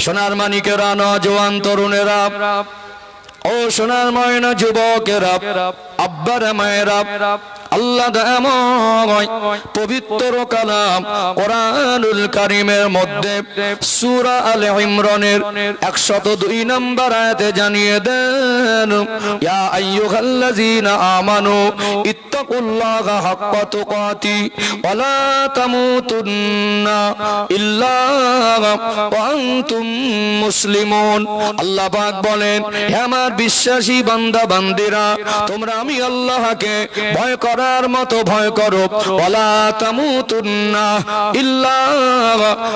সোনার মানিকেরা, নওজোয়ান তরুণেরা, ও সোনার ময়না যুবকেরা, আব্বারা মায়েরা, আল্লাহ দয়াময় পবিত্র কালাম কোরআনুল কারীমের মধ্যে সূরা আলে ইমরানের 102 নম্বর আয়াতে জানিয়ে দেন, ইয়া আইয়ুহাল্লাযীনা আমানু ইত্তাকুল্লাহা হাক্কা তুকাতি ওয়া লা তামুতুন্না ইল্লা ওয়া আনতুম মুসলিমুন। আল্লাহ পাক বলেন, হে আমার বিশ্বাসী বান্দা বান্দিরা, তোমরা আমি আল্লাহকে ভয় করার মতো ভয় করো। ওয়ালা তামুতুন্না ইল্লা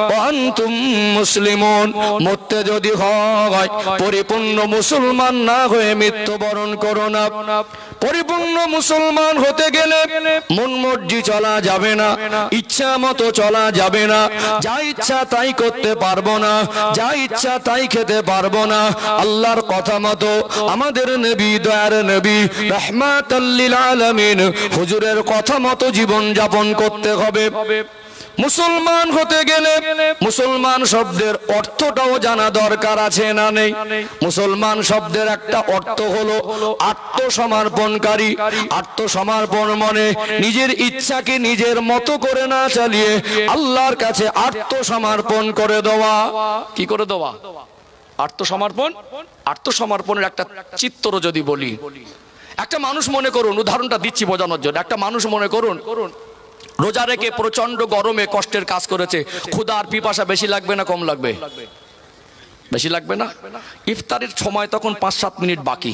ওয়া আনতুম মুসলিমুন। মরতে যদি হয় পরিপূর্ণ মুসলমান না হয়ে মৃত্যুবরণ করো না। পরিপূর্ণ মুসলমান হতে গেলে মন মর্জি চলা যাবে না, ইচ্ছা মতো চলা যাবে না, যা ইচ্ছা তাই করতে পারবো না, যা ইচ্ছা তাই খেতে পারবো না। আল্লাহর কথা মতো আমাদের নবী, দয়ার নবী, রাহমাতাল লিল আলামিন হুজুরের কথা মতো জীবন যাপন করতে হবে। মুসলমান হতে গেলে মুসলমান শব্দের অর্থটাও জানা দরকার আছে না নেই? মুসলমান শব্দের একটা অর্থ হলো আত্মসমর্পণকারী। আত্মসমর্পণ মানে নিজের ইচ্ছাকে নিজের মতো করে না চালিয়ে আল্লাহর কাছে আত্মসমর্পণ করে দেওয়া। কি করে দেওয়া? আত্মসমর্পণ। আত্মসমর্পণের একটা চিত্র যদি বলি, একটা মানুষ মনে করুন, উদাহরণটা দিচ্ছি বোঝানোর জন্য, একটা মানুষ মনে করুন রোজা রেখে প্রচন্ড গরমে কষ্টের কাজ করেছে, ক্ষুধার পিপাসা বেশি লাগবে না কম লাগবে? বেশি লাগবে না? ইফতারের সময় তখন 5-7 মিনিট বাকি,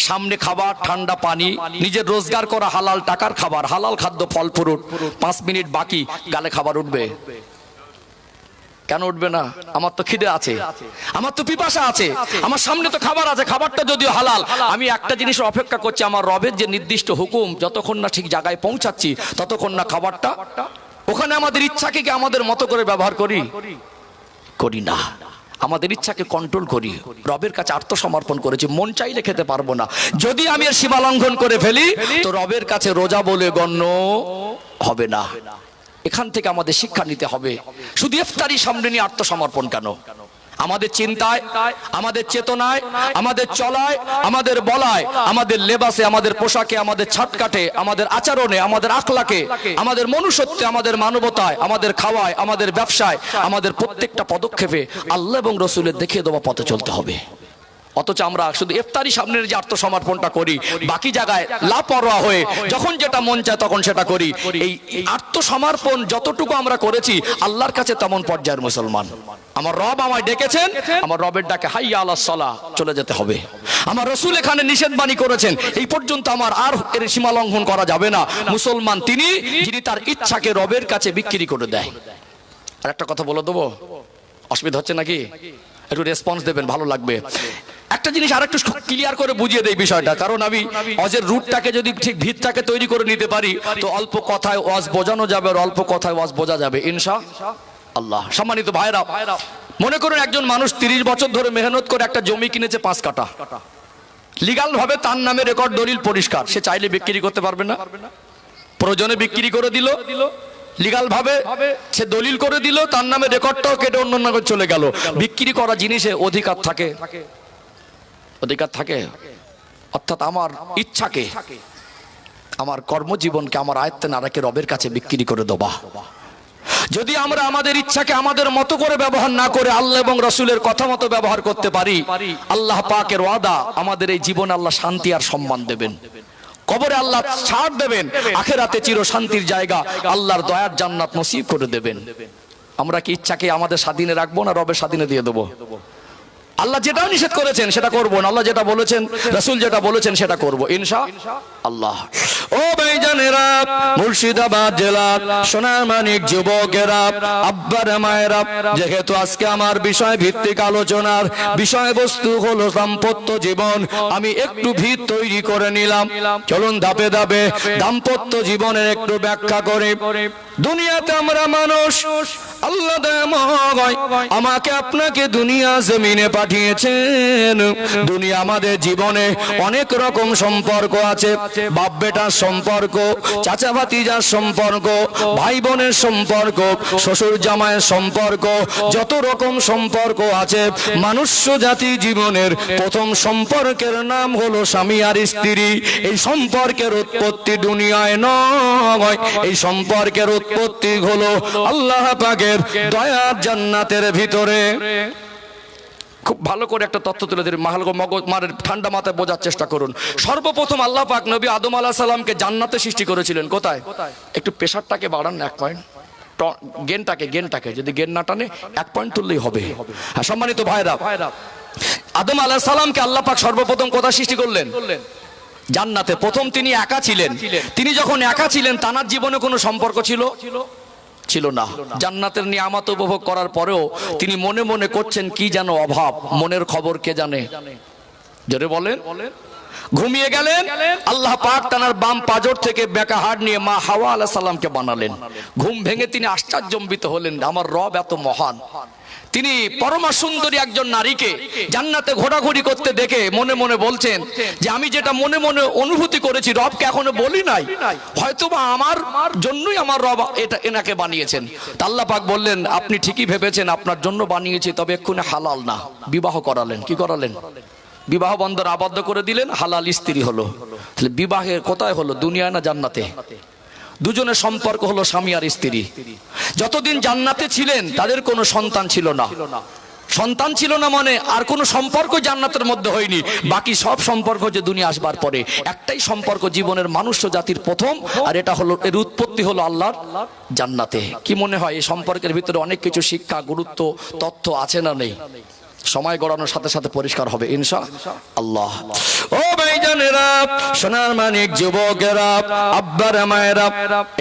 সামনে খাবার, ঠান্ডা পানি, নিজের রোজগার করা হালাল টাকার খাবার, হালাল খাদ্য, ফল ফ্রুট, 5 মিনিট বাকি, গালে খাবার উঠবে? কেন উঠবে না? আমার তো খিদে আছে, আমার তো পিপাসা আছে, আমার সামনে তো খাবার আছে, খাবারটা যদিও হালাল, আমি একটা জিনিস অপেক্ষা করছি, আমার রবের যে নির্দিষ্ট হুকুম, যতক্ষণ না ঠিক জায়গায় পৌঁছাচ্ছি ততক্ষণ না খাবারটা। ওখানে আমাদের ইচ্ছাকে কি আমাদের মতো করে ব্যবহার করি? করি না। আমাদের ইচ্ছাকে কন্ট্রোল করি, রবের কাছে আত্মসমর্পণ করেছি, মন চাইলে খেতে পারবো না। যদি আমি এর সীমা লঙ্ঘন করে ফেলি তো রবের কাছে রোজা বলে গণ্য হবে না। এখান থেকে আমাদের শিক্ষা নিতে হবে। শুধু ইফতারি সামনে নিয়ে আত্মসমর্পণ কেন? আমাদের চিন্তায়, আমাদের চেতনায়, আমাদের চলায়, আমাদের বলায়, আমাদের লেবাসে, আমাদের পোশাকে, আমাদের ছাটকাটে, আমাদের আচরণে, আমাদের আখলাকে, আমাদের মনুষ্যত্বে, আমাদের মানবতায়, আমাদের খাওয়ায়, আমাদের ব্যবসায়, আমাদের প্রত্যেকটা পদক্ষেপে আল্লাহ এবং রসুলের দেখিয়ে দেওয়া পথে চলতে হবে। অথচ আমরা শুধু ইফতারি সামনের যে আত্মসমর্পণটা করি, বাকি জায়গায় লাপরোয়া হয়ে যখন যেটা মন চায় তখন সেটা করি। এই আত্মসমর্পণ যতটুকু আমরা করেছি আল্লাহর কাছে তেমন পর্যায়ের মুসলমান। আমার রব আমায় ডেকেছেন, আমার রবের ডাকে হাইয়া আলাস সালাহ চলে যেতে হবে। আমার রসুল এখানে নিষেধবাণী করেছেন, এই পর্যন্ত আমার আর এর সীমা লঙ্ঘন করা যাবে না। মুসলমান তিনি যিনি তার ইচ্ছাকে রবের কাছে বিক্রি করে দেয়। আর একটা কথা বলে দেবো, অসুবিধা হচ্ছে নাকি? একটু রেসপন্স দেবেন, ভালো লাগবে। একটা জিনিস আর একটু ক্লিয়ার করে বুঝিয়ে দেই বিষয়টা, কারণ আমি ওয়াজের রুটটাকে যদি ঠিক ভিতটাকে তৈরি করে নিতে পারি তো অল্প কথায় ওয়াজ বোঝানো যাবে, আর অল্প কথায় ওয়াজ বোঝা যাবে ইনশাআল্লাহ। সম্মানিত ভাইরা, মনে করুন একজন মানুষ 30 বছর ধরে মেহনত করে একটা জমি কিনেছে 5 কাঠা, লিগাল ভাবে তার নামে রেকর্ড দলিল পরিষ্কার, সে চাইলে বিক্রি করতে পারবে না? প্রয়োজনে বিক্রি করে দিল, লিগাল ভাবে সে দলিল করে দিল, তার নামে রেকর্ডটাও কেটে অন্য নামে চলে গেল। বিক্রি করা জিনিসে অধিকার থাকে, অধিকার থাকে। অর্থাৎ আমার ইচ্ছাকে, আমার কর্মজীবনকে আমার আয়ত্তে না রেখে রবের কাছে বিক্রি করে দেবা। যদি আমরা আমাদের ইচ্ছাকে আমাদের মতো করে ব্যবহার না করে আল্লাহ এবং রসুলের কথা মতো ব্যবহার করতে পারি, আল্লাহ পাকের ওয়াদা আমাদের এই জীবনে আল্লাহ শান্তি আর সম্মান দেবেন, কবরে আল্লাহ ছাড় দেবেন, আখিরাতে চির শান্তির জায়গা, আল্লাহর দয়ার জান্নাত নসিব করে দেবেন। আমরা কি ইচ্ছাকে আমাদের স্বাধীনে রাখবো না রবের স্বাধীনে দিয়ে দেবো? আল্লাহ যেটা নিষেধ করেছেন সেটা করবো না, আল্লাহ যেটা বলেছেন, রাসূল যেটা বলেছেন সেটা করবো ইনশাআল্লাহ। ও ভাইজানেরা, মুর্শিদাবাদ জেলার সোনারমানিক যুবকেরা, আব্বার মায়েরা, যেহেতু আজকে আমার বিষয় ভিত্তিক আলোচনার বিষয়বস্তু হলো দাম্পত্য জীবন, আমি একটু ভিত তৈরি করে নিলাম। চলুন ধাপে ধাপে দাম্পত্য জীবনের একটু ব্যাখ্যা করি। দুনিয়াতে আমরা মানুষ আল্লাহ দয়াময় আমাকে আপনাকে দুনিয়া জমিনে পাঠিয়েছেন। দুনিয়া আমাদের জীবনে অনেক রকম সম্পর্ক আছে, বাপ বেটার সম্পর্ক, চাচা ভাতিজার সম্পর্ক, ভাই বোনের সম্পর্ক, শ্বশুর জামাইয়ের সম্পর্ক, যত রকম সম্পর্ক আছে। মনুষ্য জাতি জীবনের প্রথম সম্পর্কের নাম হলো স্বামী আর স্ত্রী। এই সম্পর্কের উৎপত্তি দুনিয়ায় নয়, এই সম্পর্কের উৎপত্তি হলো আল্লাহ পাকের দয়ার জান্নাতের ভিতরে। খুব ভালো করে একটা তথ্য তুলে দিন, মারের ঠান্ডা মাথায় বোঝার চেষ্টা করুন। সর্বপ্রথম আল্লাহ পাক নবী আদম আলাইহিস সালামকে জান্নাতে সৃষ্টি করেছিলেন। কোথায়? একটু প্রেসারটাকে বাড়ান, 1 পয়েন্ট, গেনটাকে যদি গেন না টানে 1 পয়েন্ট তুললেই হবে। হ্যাঁ সম্মানিত ভাইরা, আদম আলাইহিস সালামকে আল্লাহ পাক সর্বপ্রথম কোথায় সৃষ্টি করলেন? জান্নাতে। প্রথম তিনি একা ছিলেন। তিনি যখন একা ছিলেন তার জীবনে কোনো সম্পর্ক ছিল না। জান্নাতের নিয়ামত উপভোগ করার পরেও তিনি মনে মনে করছেন কি যেন অভাব, মনের খবর কে জানে? জোরে বলেন। ঘুমিয়ে গেলেন, আল্লাহ পাক তার বাম পাজর থেকে বেঁকা হাড় নিয়ে মা হাওয়া আলাইহিস সালামকে বানালেন। ঘুম ভেঙে তিনি আশ্চর্যজম্বিত হলেন, আমার রব এত মহান। তিনি পরমা সুন্দরী একজন নারীকে জান্নাতে ঘোরাঘুরি করতে দেখে মনে মনে বলছেন যে আমি যেটা মনে মনে অনুভূতি করেছি রবকে এখনো বলি নাই, হয়তোবা আমার জন্যই আমার রব এনাকে বানিয়েছেন। আল্লাহ পাক বললেন আপনি ঠিকই ভেবেছেন, আপনার জন্য বানিয়েছি, তবে এক্ষুনি হালাল না। বিবাহ করালেন। কি করালেন? বিবাহ বন্ধন আবদ্ধ করে দিলেন, হালাল স্ত্রী হলো। তাহলে বিবাহের কোথায় হলো? দুনিয়ায় না জান্নাতে? দুজনের সম্পর্ক হলো স্বামী আর স্ত্রী। যতদিন জান্নাতে ছিলেন তাদের কোনো সন্তান ছিল না। সন্তান ছিল না মানে আর কোনো সম্পর্ক জান্নাতের মধ্যে হয়নি। বাকি সব সম্পর্ক যে দুনিয়া আসবার পরে, একটাই সম্পর্ক জীবনের মানুষ জাতির প্রথম, আর এটা হলো এর উৎপত্তি হলো আল্লাহর জান্নাতে। কি মনে হয় এই সম্পর্কের ভিতরে অনেক কিছু শিক্ষা, গুরুত্ব, তথ্য আছে না নেই? সময় গড়ানোর সাথে সাথে পরিষ্কার হবে ইনশাআল্লাহ। ও ভাইজানেরা, সোনার মানিক যুবকেরা, আব্বারা মায়েরা,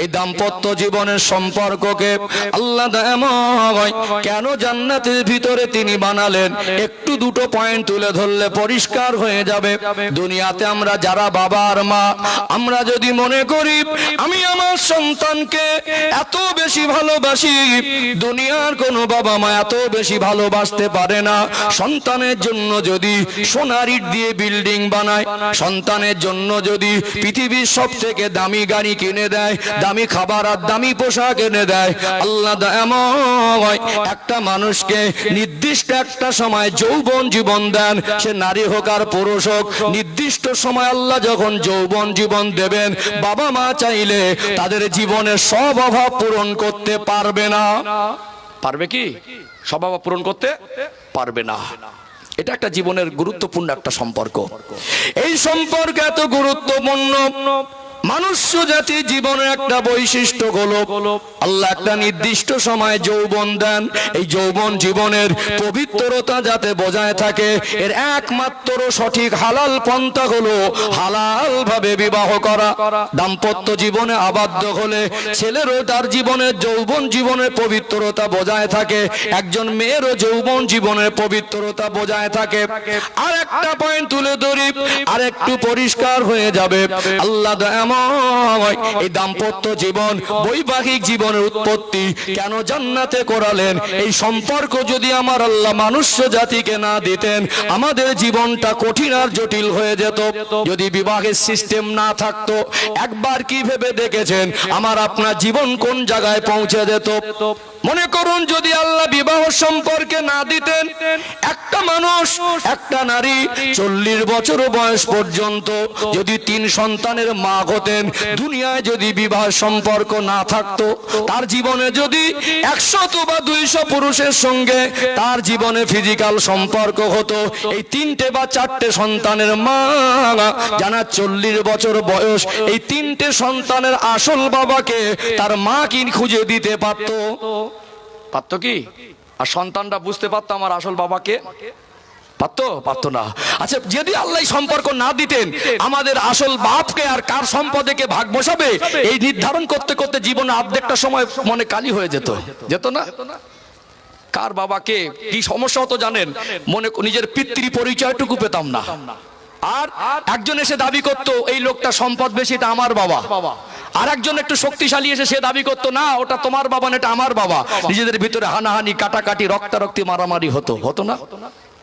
এই দাম্পত্য জীবনের সম্পর্ককে আল্লাহ দয়াময় কেন জান্নাতের ভিতরে তিনি বানালেন, একটু দুটো পয়েন্ট তুলে ধরলে পরিষ্কার হয়ে যাবে। দুনিয়াতে আমরা যারা বাবা আর মা, আমরা যদি মনে করি আমি আমার সন্তানকে এত বেশি ভালোবাসি, দুনিয়ার কোনো বাবা মা এত বেশি ভালোবাসতে পারে না। সন্তানের জন্য যদি সোনার ইট দিয়ে বিল্ডিং বানায়, সন্তানের জন্য যদি পৃথিবীর সব থেকে দামি গাড়ি কিনে দেয়, দামি খাবার আর দামি পোশাক এনে দেয়, আল্লাহ দয়াময় একটা মানুষকে নির্দিষ্ট একটা সময় যৌবন জীবন দেন, সে নারী হোক আর পুরুষ হোক, নির্দিষ্ট সময় আল্লাহ যখন যৌবন জীবন দেবেন, বাবা মা চাইলে তাদের জীবনের সব অভাব পূরণ করতে পারবে না। পারবে কি? সব অভাব পূরণ করতে পারবে না। এটা একটা জীবনের গুরুত্বপূর্ণ একটা সম্পর্ক। এই সম্পর্ক এত গুরুত্বপূর্ণ, মানুষ জাতির জীবনের একটা বৈশিষ্ট্য হলো আল্লাহ একটা নির্দিষ্ট সময় যৌবন দেন। এই যৌবন জীবনের পবিত্রতা যাতে বজায় থাকে, এর একমাত্র সঠিক হালাল পন্থা হলো হালাল ভাবে বিবাহ করা। দাম্পত্য জীবনে আবদ্ধ হলে ছেলেরও তার জীবনের যৌবন জীবনের পবিত্রতা বজায় থাকে, একজন মেয়েরও যৌবন জীবনের পবিত্রতা বজায় থাকে। আর একটা পয়েন্ট তুলে ধরি, আর একটু পরিষ্কার হয়ে যাবে। আল্লাহ এই দাম্পত্য জীবন, বৈবাহিক জীবনের উৎপত্তি কেন জান্নাতে করালেন? এই সম্পর্ক যদি আমার আল্লাহ মানুষ জাতিকে না দিতেন, আমাদের জীবনটা কঠিন আর জটিল হয়ে যেত। যদি বিবাহের সিস্টেম না থাকতো, একবার কি ভেবে দেখেছেন আমার আপনার জীবন কোন জায়গায় পৌঁছে যেত? মনে করুন যদি আল্লাহ বিবাহ সম্পর্কে না দিতেন, একটা মানুষ, একটা নারী 40 বছর বয়স পর্যন্ত যদি 3 সন্তানের মা হতেন, দুনিয়ায় যদি বিবাহ সম্পর্ক না থাকতো, তার জীবনে যদি 100 বা 200 পুরুষের সঙ্গে তার জীবনে ফিজিক্যাল সম্পর্ক হতো, এই 3টে বা 4টে সন্তানের মা জানা 40 বছর বয়স, এই 3টে সন্তানের আসল বাবাকে তার মা কি খুঁজে দিতে পারতো? পারতো কি? আর সন্তানরা বুঝতে পারতো আমার আসল বাবাকে? পারতো না। আচ্ছা, যদি আল্লাহ সম্পর্ক না দিতেন, আমাদের আসল বাপকে আর কার সম্পদে কে ভাগ বসাবে, এই নির্ধারণ করতে করতে জীবনে অর্ধেকটা সময় মনে কালি হয়ে যেত না? কার বাবাকে কি সমস্যা হতো জানেন? মনে নিজের পিতৃ পরিচয়টুকু পেতাম না। আর একজন এসে দাবি করতো এই লোকটা সম্পদ বেশি, এটা আমার বাবা। আর একজন একটু শক্তিশালী এসে সে দাবি করতো না ওটা তোমার বাবা না এটা আমার বাবা, নিজেদের ভিতরে হানাহানি কাটাকাটি রক্তারক্তি মারামারি হতো না?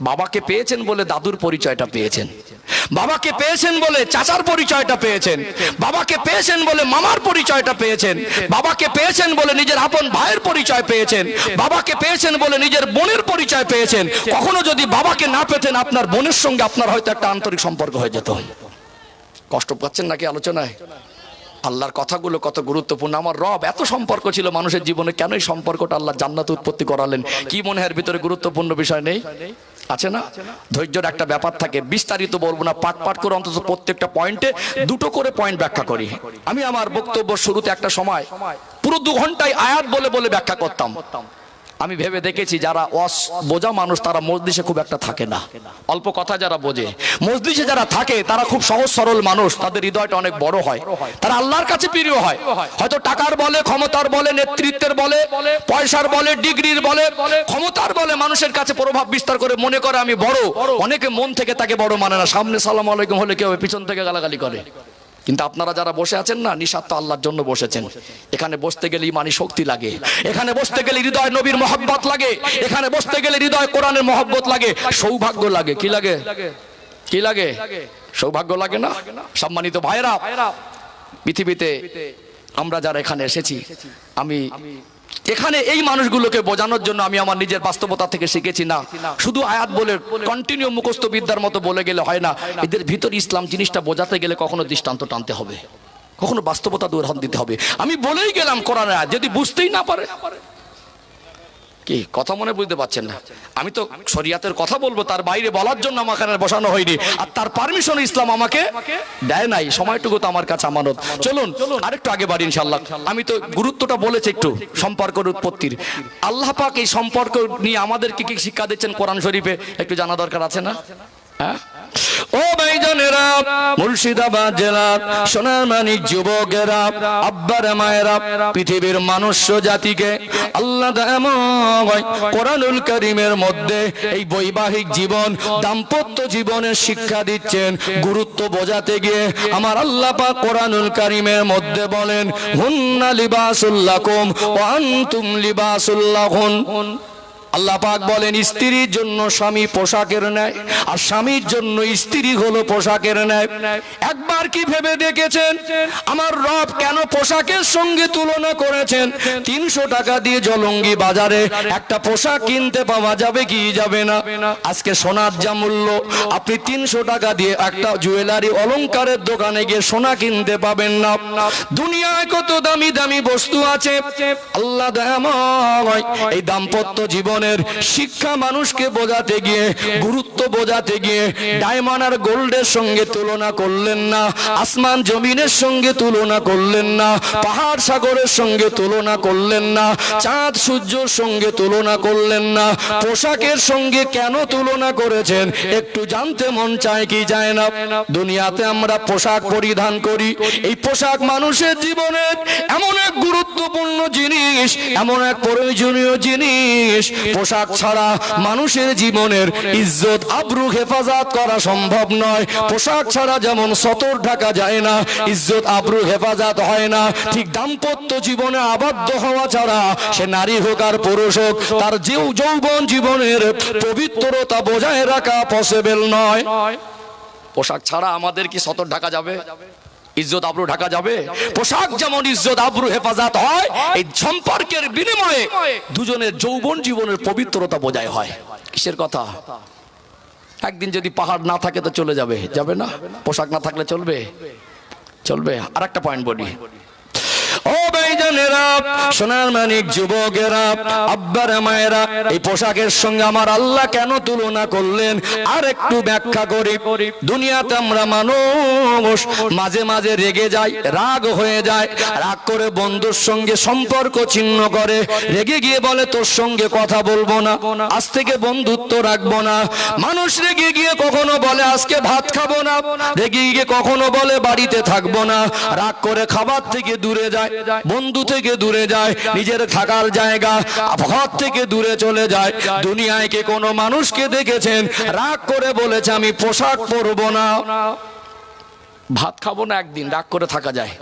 বাবাকে পেয়েছেন বলে দাদুর পরিচয়টা পেয়েছেন, বাবাকে পেয়েছেন বলে চাচার পরিচয়টা পেয়েছেন, বাবাকে পেয়েছেন বলে মামার পরিচয়টা পেয়েছেন, বাবাকে পেয়েছেন বলে নিজের আপন ভাইয়ের পরিচয় পেয়েছেন, বাবাকে পেয়েছেন বলে নিজের বোনের পরিচয় পেয়েছেন। কখনো যদি বাবাকে না পেতেন আপনার বোনের সঙ্গে আপনার হয়তো একটা আন্তরিক সম্পর্ক হয়ে যেত। কষ্ট পাচ্ছেন নাকি আলোচনায়? আল্লাহর কথাগুলো কত গুরুত্বপূর্ণ। আমার রব এত সম্পর্ক ছিল মানুষের জীবনে, কেন এই সম্পর্কটা আল্লাহ জান্নাত উৎপত্তি করালেন? কি মনে হয় এর ভিতরে গুরুত্বপূর্ণ বিষয় নেই? আছে না? ধৈর্যের একটা ব্যাপার থাকে, বিস্তারিত বলবো না, পাট করে অন্তত প্রত্যেকটা পয়েন্টে দুটো করে পয়েন্ট ব্যাখ্যা করি। আমি আমার বক্তব্য শুরুতে একটা সময় পুরো 2 ঘন্টায় আয়াত বলে বলে ব্যাখ্যা করতাম। আমি ভেবে দেখেছি যারা বোঝা মানুষ তারা মজলিসে খুব একটা থাকে না, অল্প কথা যারা বোঝে। মজলিসে যারা থাকে তারা খুব সহজ সরল মানুষ, তাদের হৃদয়টা অনেক বড় হয়, তারা আল্লাহর কাছে প্রিয় হয়। হয়তো টাকার বলে, ক্ষমতার বলে, নেতৃত্বের বলে, পয়সার বলে, ডিগ্রির বলে, ক্ষমতার বলে মানুষের কাছে প্রভাব বিস্তার করে মনে করে আমি বড়। অনেকে মন থেকে তাকে বড় মানে না, সামনে সালাম আলাইকুম হলে কেউ পিছন থেকে গালাগালি করে। কিন্তু আপনারা যারা বসে আছেন না, নিঃস্বার্থ আল্লাহর জন্য বসেছেন। এখানে বসতে গেলে ইমানি শক্তি লাগে, এখানে বসতে গেলে হৃদয় নবীর মহব্বত লাগে, এখানে বসতে গেলে হৃদয় কোরআনের মহব্বত লাগে, সৌভাগ্য লাগে। কি লাগে? কি লাগে? সৌভাগ্য লাগে না? সম্মানিত ভাইরা, পৃথিবীতে আমরা যারা এখানে এসেছি, আমি এখানে এই মানুষগুলোকে বোঝানোর জন্য আমি আমার নিজের বাস্তবতা থেকে শিখেছি। না শুধু আয়াত বলে কন্টিনিউ মুখস্থ বিদ্যার মতো বলে গেলে হয় না, এদের ভিতর ইসলাম জিনিসটা বোঝাতে গেলে কখনো দৃষ্টান্ত টানতে হবে, কখনো বাস্তবতা উদাহরণ দিতে হবে। আমি বলেই গেলাম কোরআন আয়াত, যদি বুঝতেই না পারে কি কথা মনে বুঝতে পারছেন না? আমি তো শরিয়াতের কথা বলবো, তার বাইরে বলার জন্য আমাকে বসানো হয়নি, আর তার পারমিশন ইসলাম আমাকে দেয় নাই। সময়টুকু তো আমার কাছে আমানত। চলুন আরেকটু আগে বাড়ি ইনশাআল্লাহ। আমি তো গুরুত্বটা বলেছি একটু সম্পর্কের উৎপত্তির। আল্লাহ পাক এই সম্পর্ক নিয়ে আমাদেরকে কি শিক্ষা দিচ্ছেন কোরআন শরীফে একটু জানা দরকার আছে না? হ্যাঁ ও ভাইজানেরা, মুর্শিদাবাদ জেলার সোনার মানিক যুবকেরা, আব্বার মায়েরা, পৃথিবীর মানুষ জাতিকে আল্লাহ কোরআনুল কারীমের মধ্যে এই বৈবাহিক জীবন, দাম্পত্য জীবনের শিক্ষা দিচ্ছেন। গুরুত্ব বোঝাতে গিয়ে আমার আল্লাহ পাক কোরআনুল কারীমের মধ্যে বলেন, হুন্না লিবাসুল লাকুম ওয়া আনতুম লিবাসুল লাহুন। আল্লাহ পাক বলেন স্ত্রীর জন্য স্বামী পোশাকের ন্যায়, আর স্বামীর জন্য স্ত্রী হলো পোশাকের ন্যায়। একবার কি ভেবে দেখেছেন আমার রব কেন পোশাকের সঙ্গে তুলনা করেছেন? 300 টাকা দিয়ে জলঙ্গি বাজারে একটা পোশাক কিনতে পাওয়া যাবে কি যাবে না? আজকে সোনার যা মূল্য, আপনি 300 টাকা দিয়ে একটা জুয়েলারি অলংকারের দোকানে গিয়ে সোনা কিনতে পাবেন না। দুনিয়ায় কত দামি দামি বস্তু আছে। আল্লাহ দয়াময় এই দাম্পত্য জীবন শিক্ষা মানুষকে বোঝাতে গিয়ে, গুরুত্ব বোঝাতে গিয়ে ডায়মন্ড আর গোল্ডের সঙ্গে তুলনা করলেন না, আসমান জমিনের সঙ্গে তুলনা করলেন না, পাহাড় সাগরের সঙ্গে তুলনা করলেন না, চাঁদ সূর্যের সঙ্গে তুলনা করলেন না। পোশাকের সঙ্গে কেন তুলনা করেছেন একটু জানতে মন চায় কি যায় না? দুনিয়াতে আমরা পোশাক পরিধান করি, এই পোশাক মানুষের জীবনের এমন এক গুরুত্বপূর্ণ জিনিস, এমন এক প্রয়োজনীয় জিনিস। পোশাক ছাড়া মানুষের জীবনের ইজ্জত আবরু হেফাজত করা সম্ভব নয়। পোশাক ছাড়া যেমন সতর ঢাকা যায় না, ইজ্জত আবরু হেফাজত হয় না, ঠিক দাম্পত্য জীবনে আবদ্ধ হওয়া ছাড়া সে নারী হোক আর পুরুষ হোক, তার যৌবন জীবনের পবিত্রতা বজায় রাখা পসিবল নয়। পোশাক ছাড়া আমাদের কি সতর ঢাকা যাবে? ইজ্জত আবরু ঢাকা যাবে? পোশাক যেমন ইজ্জত আবরু হেফাজত হয়, এই সম্পর্কের বিনিময়ে দুজনের যৌবন জীবনের পবিত্রতা বজায় হয়। কিসের কথা? একদিন যদি পাহাড় না থাকে তো চলে যাবে, যাবে না? পোশাক না থাকলে চলবে? চলবে। আর একটা পয়েন্ট বলি, ও ভাইজানেরা, সোনার মানিক যুবকেরা, আব্বার মায়েরা, এই পোশাকের সঙ্গে আমার আল্লাহ কেন তুলনা করলেন আর একটু ব্যাখ্যা করি। দুনিয়াতে আমরা মানুষ মাঝে মাঝে রেগে যাই, রাগ হয়ে যায়, রাগ করে বন্ধুর সঙ্গে সম্পর্ক ছিন্ন করে, রেগে গিয়ে বলে তোর সঙ্গে কথা বলবো না, আজ থেকে বন্ধুত্ব রাখবো না। মানুষ রেগে গিয়ে কখনো বলে আজকে ভাত খাবো না, রেগে গিয়ে কখনো বলে বাড়িতে থাকবো না, রাগ করে খাবার থেকে দূরে যায়, বন্ধু থেকে দূরে যায়, নিজের থাকার জায়গা ঘর থেকে দূরে চলে যায়। দুনিয়ায় কে কোনো মানুষকে দেখেছেন রাগ করে বলেছে আমি পোশাক পরবো না, ভাত খাবো না, একদিন রাগ করে থাকা যায়?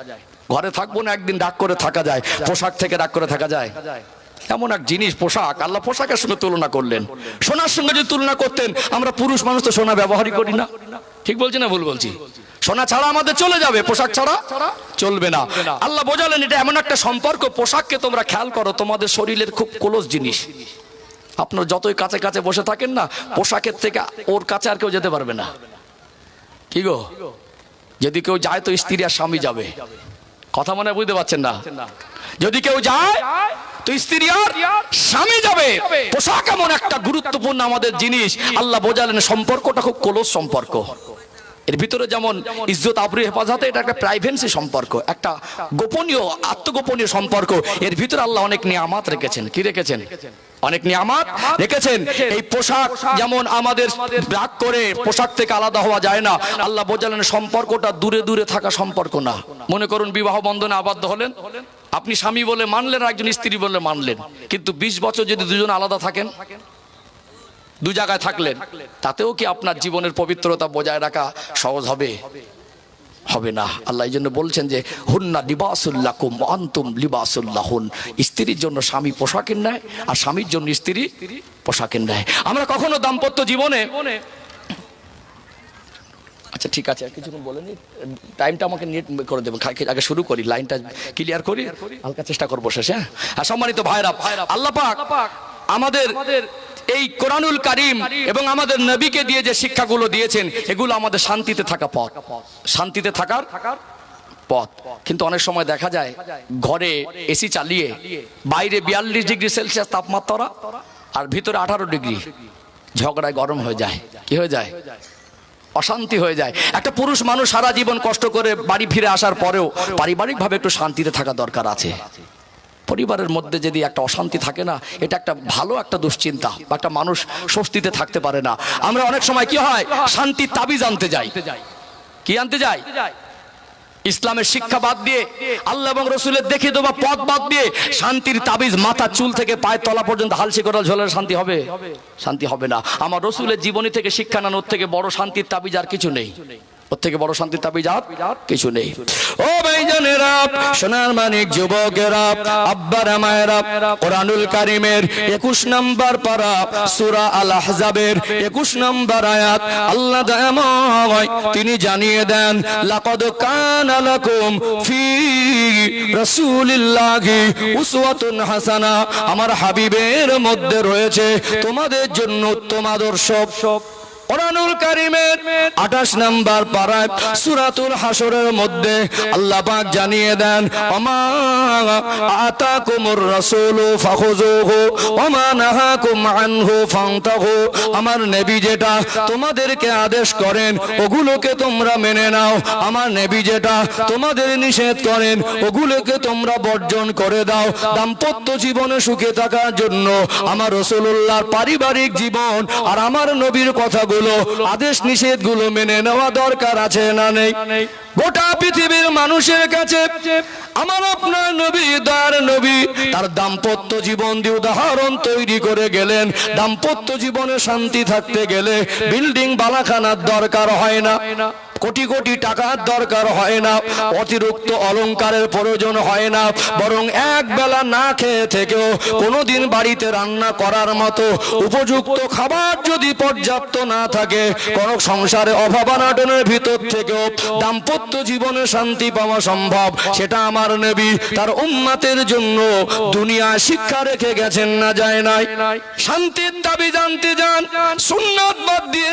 ঘরে থাকবো না, একদিন ডাক করে থাকা যায়, পোশাক থেকে ডাক করে থাকা যায়? এমন এক জিনিস পোশাক, আল্লাহ পোশাকের সঙ্গে তুলনা করলেন। সোনার সঙ্গে যদি তুলনা করতেন, আমরা পুরুষ মানুষ তো সোনা ব্যবহারই করি না। ঠিক বলছি না ভুল বলছি? সোনা ছাড়া আমাদের চলে যাবে, পোশাক ছাড়া চলবে না। আল্লাহ বোঝালেন এটা এমন একটা সম্পর্ক, পোশাককে তোমরা খেয়াল করো, তোমাদের শরীরের খুব ক্লোজ জিনিস। আপনার যতই কাছে কাছে বসে থাকেন না, পোশাকের থেকে ওর কাছে আর কেউ যেতে পারবে না। কি গো, যদি কেউ যায় তো স্ত্রী আর স্বামী যাবে। কথা মনে বুঝতে পারছেন না? যদি কেউ যায় তো স্ত্রী আর স্বামী যাবে। পোশাক এমন একটা গুরুত্বপূর্ণ আমাদের জিনিস। আল্লাহ বোঝালেন সম্পর্কটা খুব ক্লোজ সম্পর্ক। এর ভিতরে যেমন ইজ্জত আবরু হেফাজতে, এটা একটা প্রাইভেসি সম্পর্ক, একটা গোপনীয় আত্মগোপনীয় সম্পর্ক। এর ভিতরে আল্লাহ অনেক নিয়ামত রেখেছেন। কি রেখেছেন? অনেক নিয়ামত রেখেছেন। এই পোশাক যেমন আমাদের রাগ করে পোশাক থেকে আলাদা হওয়া যায় না, আল্লাহ বোঝালেন সম্পর্কটা দূরে দূরে থাকা সম্পর্ক না। মনে করুন বিবাহ বন্ধনে আবদ্ধ হলেন, আপনি স্বামী বলে মানলেন আর একজন স্ত্রী বলে মানলেন, কিন্তু 20 বছর যদি দুজন আলাদা থাকেন, দু জায়গায় থাকলেন, তাতেও কি আপনার জীবনের পবিত্রতা বজায় রাখা সহজ হবে? হবে না। আল্লাহ এই জন্য বলছেন যে হুন্না লিবাসুল্লাকুম ওয়া আনতুম লিবাসুল্লাহুন। স্ত্রীর জন্য স্বামী পোশাকের ন্যায়, আর স্বামীর জন্য স্ত্রী পোশাকের ন্যায়। আমরা কখনো দাম্পত্য জীবনে, আচ্ছা ঠিক আছে কিছুক্ষণ বলে নি, টাইমটা আমাকে নিয়ে করে দেবেন, আগে শুরু করি, লাইনটা ক্লিয়ার করি, হালকা চেষ্টা করবো শেষে। হ্যাঁ সম্মানিত ভাইরা, আল্লাহ পাক আমাদের এই কোরআনুল কারীম এবং আমাদের নবীকে দিয়ে যে শিক্ষাগুলো দিয়েছেন, এগুলো আমাদের শান্তিতে থাকা পথ, শান্তিতে থাকার পথ। কিন্তু অনেক সময় দেখা যায় ঘরে এসি চালিয়ে বাইরে 42 ডিগ্রি সেলসিয়াস তাপমাত্রা আর ভিতরে 18 ডিগ্রি, ঝগড়ায় গরম হয়ে যায়। কি হয়ে যায়? অশান্তি হয়ে যায়। একটা পুরুষ মানুষ সারা জীবন কষ্ট করে বাড়ি ফিরে আসার পরেও পারিবারিকভাবে একটু শান্তিতে থাকা দরকার আছে। পরিবারের মধ্যে যদি একটা অশান্তি থাকে না, এটা একটা ভালো একটা দুশ্চিন্তা, বা একটা মানুষ স্বস্তিতে থাকতে পারে না। আমরা অনেক সময় কি হয়, শান্তির তাবিজ আনতে যাই। কি আনতে যাই? ইসলামের শিক্ষা বাদ দিয়ে, আল্লাহ এবং রসুলের দেখিয়ে দেওয়া পথ বাদ দিয়ে শান্তির তাবিজ, মাথা চুল থেকে পায়ের তলা পর্যন্ত হালসি করাল ঝোলের শান্তি হবে? শান্তি হবে না। আমার রসুলের জীবনী থেকে শিক্ষা নেন, ওর থেকে বড় শান্তির তাবিজ আর কিছু নেই। ওর থেকে বড় শান্তির তাবিজ আর কিছু নেই। ও ভাইজানেরা, সোনার মানিক যুবকেরা, আব্বারা মায়েরা, কোরআনুল কারীমের 21 নম্বর পারা সূরা আল আহজাবের 21 নম্বর আয়াত, আল্লাহ দয়াময় তিনি জানিয়ে দেন, লাকাদ কানা লাকুম ফি রাসূলিল্লাহি উসওয়াতুন হাসানা। আমার হাবিবের মধ্যে রয়েছে তোমাদের জন্য উত্তম আদর্শ। কোরআনুল কারীমের 28 নম্বর পারায় সূরাতুল হাশরের মধ্যে আল্লাহ পাক জানিয়ে দেন, ওমা আতাকুমুর রাসূলু ফাখুযুহু ওমা নাহাকুম আনহু ফান্তাহু। আমার নবী যেটা তোমাদেরকে আদেশ করেন ওগুলোকে তোমরা মেনে নাও, আমার নবী যেটা তোমাদের নিষেধ করেন ওগুলোকে তোমরা বর্জন করে দাও। দাম্পত্য জীবনে সুখে থাকার জন্য আমার রাসূলুল্লাহর পারিবারিক জীবন আর আমার নবীর কথাগুলো, আদেশ নিষেধ গুলো মেনে নেওয়া দরকার আছে না নেই? গোটা পৃথিবীর মানুষের কাছে আমার আপনার নবী, দয়ার নবী, তার দাম্পত্য জীবন দিয়ে উদাহরণ তৈরি করে গেলেন। দাম্পত্য জীবনে শান্তি থাকতে গেলে বিল্ডিং বালাখানার দরকার হয় না, কোটি কোটি টাকার দরকার হয় না, অতিরিক্ত অলংকারের প্রয়োজন হয় না, বরং এক বেলা না খেয়ে থেকেও কোনোদিন বাড়িতে রান্না করার মতো উপযুক্ত খাবার যদি পর্যাপ্ত না থাকে, কোন সংসারে অভাব অনটনের ভিতর থেকেও দাম্পত্য জীবনে শান্তি পাওয়া সম্ভব। সেটা আমার নবী তার উম্মতের জন্য দুনিয়া শিক্ষা রেখে গেছেন, না যায় নাই? শান্তির দাবি জানতে যান, সুন্নাত বাদ দিয়ে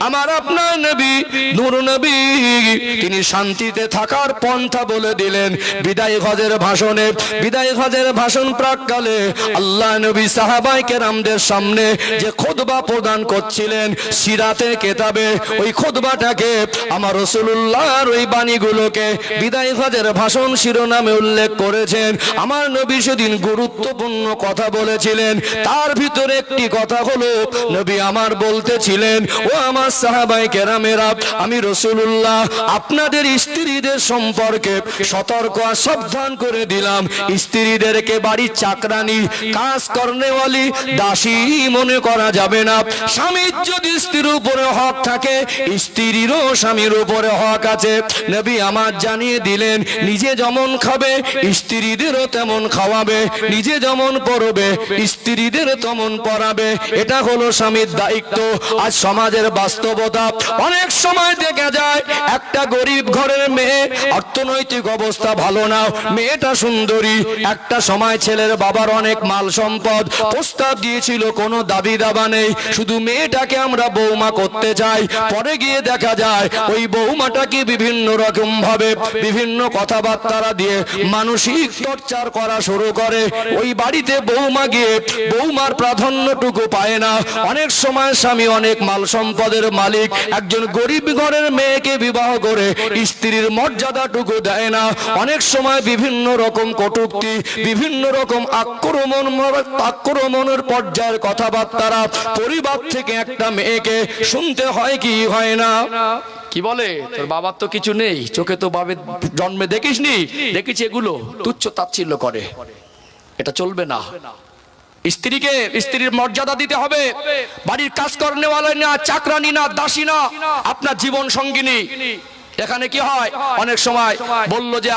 আমার আপনার নবী নূর নবী তিনি শান্তিতে থাকার পন্থা বলে দিলেন। বিদায় হজের ভাষণে, বিদায় হজের ভাষণ প্রাককালে আল্লাহ নবী সাহাবায়ে কেরামদের সামনে যে খুতবা প্রদান করছিলেন সিরাতের কিতাবে, ওই খুতবাটাকে আমার রাসূলুল্লাহর ওই বাণীগুলোকে বিদায় হজের ভাষণ শিরোনামে উল্লেখ করেছেন। আমার নবী সেদিন গুরুত্বপূর্ণ কথা বলেছিলেন। তার ভিতরে একটি কথা হলো, নবী আমার বলতেছিলেন, ও আমার সাহাবায়ে কেরামেরা, আমি রাসূলুল্লাহ আপনাদের স্ত্রীদের সম্পর্কে সতর্ক আর সাবধান করে দিলাম। স্ত্রীদেরকে বাড়ির চাকরানি, কাজ কর্নেওয়ালি, দাসী মনে করা যাবে না। স্বামীর যদি স্ত্রীর উপরে হক থাকে, স্ত্রীরও স্বামীর উপরে হক আছে। নবী আমার জানিয়ে দিলেন, নিজে যেমন খাবে স্ত্রীদেরও তেমন খাওয়াবে, নিজে যেমন পরবে স্ত্রীদের তেমন পরাবে। এটা হলো স্বামীর দায়িত্ব। আজ সমাজের বাস্তবতা, অনেক সময় দেখা যায় একটা গরিব ঘরের মেয়ে, অর্থনৈতিক অবস্থা ভালো না, মেয়েটা সুন্দরী, একটা সময় ছেলের বাবার অনেক মাল সম্পদ, প্রস্তাব দিয়েছিল, কোনো দাবি দাবা নেই, শুধু মেয়েটাকে আমরা বৌমা করতে চাই। পরে গিয়ে দেখা যায় ওই বৌমাটাকে বিভিন্ন রকম ভাবে বিভিন্ন কথাবার্তা দিয়ে মানসিক টর্চার করা শুরু করে। ওই বাড়িতে বৌমা গিয়ে বৌমার প্রাধান্যটুকু পায় না। অনেক সময় স্বামী অনেক মাল সম্পদের মালিক, একজন গরিব ঘরের মেয়েকে বিবাহ করে স্ত্রীর মর্যাদাটুকু দেয় না। অনেক সময় বিভিন্ন রকম কটূক্তি, বিভিন্ন রকম আক্রমণের পর্যায়ের কথাবার্তা পরিবার থেকে একটা মেয়েকে শুনতে হয় কি হয় না? কি বলে, তোর বাবার তো কিছু নেই, চোখে তো বাবার জন্মে দেখিসনি, দেখেছি, এগুলো তুচ্ছ তাচ্ছিল্য করে। এটা চলবে না। স্ত্রীকে স্ত্রীর মর্যাদা দিতে হবে। বাড়ির কাজ কর্নেওয়ালা না, চাকরানি না, দাসী না, আপনার জীবন সঙ্গিনী। এখানে কি হয়, অনেক সময় বললো যে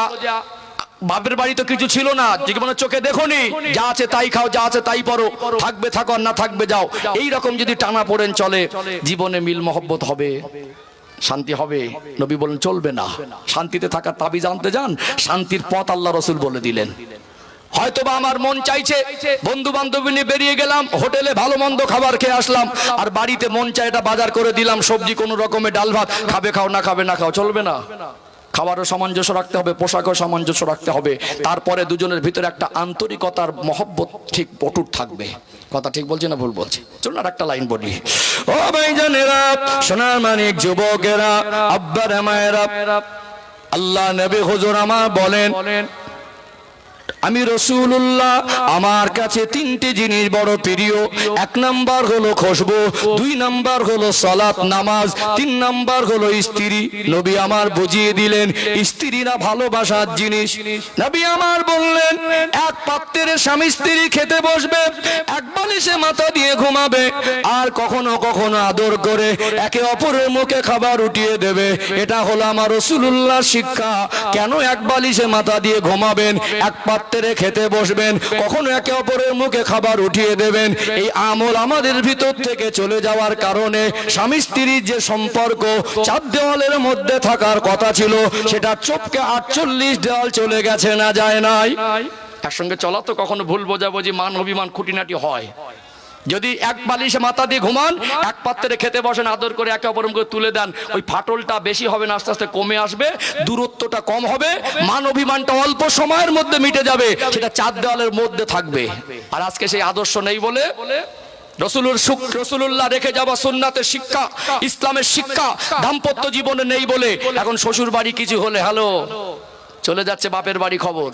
বাপের বাড়ি তো কিছু ছিল না, জীবনের চোখে দেখোনি, যা আছে তাই খাও, যা আছে তাই পড়ো, থাকবে থাকো, না থাকবে যাও। এই রকম যদি টানা পড়েন চলে, জীবনে মিল মহব্বত হবে, শান্তি হবে? নবী বলেন চলবে না। শান্তিতে থাকার তাবিজ জানতে যান, শান্তির পথ আল্লাহ রাসূল বলে দিলেন। হয়তোবা আমার মন চাইছে, বন্ধু বান্ধবী নিয়ে বেরিয়ে গেলাম, হোটেলে ভালো মন্দ খাবার খেয়ে আসলাম, আর বাড়িতে মন চায় এটা বাজার করে দিলাম, সবজি কোনো রকমের, ডাল ভাত, খাবে খাও, না খাবে না খাও, চলবে না। খাবারও সামঞ্জস্য রাখতে হবে, পোশাকও সামঞ্জস্য রাখতে হবে। তারপরে দুজনের ভিতরে একটা আন্তরিকতার মহব্বত ঠিক অটুট থাকবে। কথা ঠিক বলছি না ভুল বলছি? চলুন আর একটা লাইন বলি। ও ভাইজানেরা, সোনার মানিক যুবকেরা, আব্বারা মায়েরা, আল্লাহ নবী হুজুর আমার বলেন, আমি রাসূলুল্লাহ, আমার কাছে তিনটি জিনিস বড় প্রিয়। এক নাম্বার হলো খুশবু, দুই নাম্বার হলো সালাত নামাজ, তিন নাম্বার হলো স্ত্রী। নবী আমার বুঝিয়ে দিলেন স্ত্রীরা ভালোবাসার জিনিস। নবী আমার বললেন, এক পাত্রে স্বামী স্ত্রী খেতে বসবে, এক বালিশে মাথা দিয়ে ঘুমাবে, আর কখনো কখনো আদর করে একে অপরের মুখে খাবার উঠিয়ে দেবে। এটা হলো আমার রাসূলুল্লাহর শিক্ষা। কেন এক বালিশে মাথা দিয়ে ঘুমাবেন, এক পাত্রে খেতে বসবেন, কখনো একে অপরের মুখে খাবার উঠিয়ে দেবেন? এই আমল আমাদের ভিতর থেকে চলে যাওয়ার কারণে স্বামী স্ত্রীর যে সম্পর্ক চার দেওয়ালের মধ্যে থাকার কথা ছিল, সেটা চোপকে 48 দেওয়াল চলে গেছে, না যায় নাই। একসঙ্গে চলা তো কখনো ভুল বোঝাবুঝি, মান অভিমান খুঁটিনাটি হয়। যদি এক বালিশে মাথা দিয়ে ঘুমান, এক পাত্রে খেতে বসেন, আদর করে একে অপরের মুখে তুলে দেন, ওই ফাটলটা বেশি হবে না, আস্তে আস্তে কমে আসবে, দূরত্বটা কম হবে, মান অভিমানটা অল্প সময়ের মধ্যে মিটে যাবে, সেটা চার দেওয়ালের মধ্যে থাকবে। আর আজকে সেই আদর্শ নেই বলে, রাসূলুল্লাহ রেখে যাওয়া সুন্নাতের শিক্ষা, ইসলামের শিক্ষা দাম্পত্য জীবনে নেই বলে এখন শ্বশুর বাড়ি কিছু হলে হ্যালো চলে যাচ্ছে বাপের বাড়ি খবর।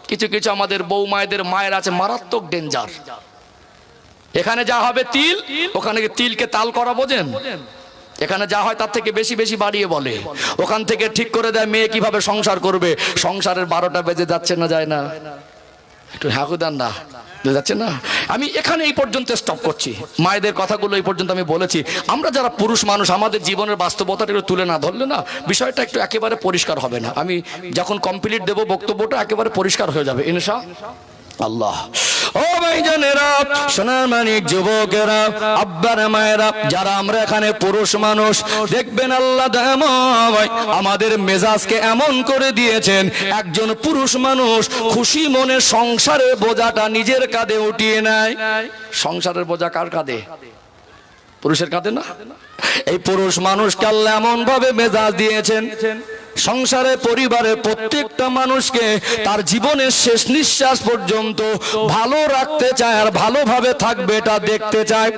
কিছু কিছু আমাদের বউ মায়েদের মায়ের আছে মারাত্মক ডেঞ্জার। এখানে যা হবে তিল, ওখানে তিলকে তাল করা বোঝেন? এখানে যা হয় তার থেকে বেশি বেশি বাড়িয়ে বলে, ওখান থেকে ঠিক করে দেয় মেয়ে কিভাবে সংসার করবে। সংসারের 12টা বেজে যাচ্ছে না, যায় না? একটু হাঁকু দেন না, যাচ্ছে না? আমি এখানে এই পর্যন্ত স্টপ করছি। মায়েদের কথাগুলো এই পর্যন্ত আমি বলেছি। আমরা যারা পুরুষ মানুষ, আমাদের জীবনের বাস্তবতাটা একটু তুলে না ধরলে না বিষয়টা একটু একেবারে পরিষ্কার হবে না। আমি যখন কমপ্লিট দেব বক্তব্যটা একেবারে পরিষ্কার হয়ে যাবে ইনশাআল্লাহ। ও ভাইজানেরা, সোনার মানিক যুবকেরা, আব্বারা মায়েরা, যারা আমরা এখানে পুরুষ মানুষ, দেখবেন আল্লাহ দয়াময় আমাদের মেজাজকে এমন করে দিয়েছেন, একজন পুরুষ মানুষ খুশি মনে সংসারের বোঝাটা নিজের কাঁধে উঠিয়ে নেয়। সংসারের বোঝা কার কাঁধে? পুরুষের কাঁধে না? এই পুরুষ মানুষকে আল্লাহ এমন ভাবে মেজাজ দিয়েছেন, সংসারে পরিবারের প্রত্যেকটা মানুষকে তার জীবনের শেষ নিঃশ্বাস পর্যন্ত ভালো রাখতে চায়, আর ভালোভাবে থাকবে এটা দেখতে চায়।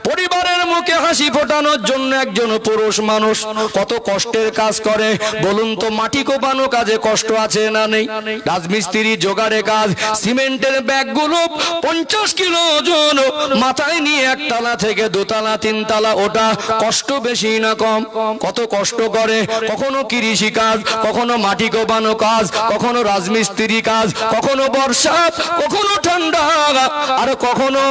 পরিবারের মুখে হাসি ফোটানোর জন্য একজন পুরুষ মানুষ কত কষ্টের কাজ করে বলুন তো। মাটি কোপানো কাজে কষ্ট আছে না নেই? রাজমিস্ত্রি জোগাড়ে কাজ, সিমেন্টের ব্যাগগুলো 50 কিলো ওজন মাথায় নিয়ে একতলা থেকে দোতলা তিনতলা ওটা কষ্ট বেশি না কম? কত কষ্ট করে। কখনো কৃষি কাজ, কখনো মাটি কোপানো কাজ, কখনো রাজমিস্ত্রি কাজ, কখনো বর্ষা, কখনো ঠান্ডা, আর কখনো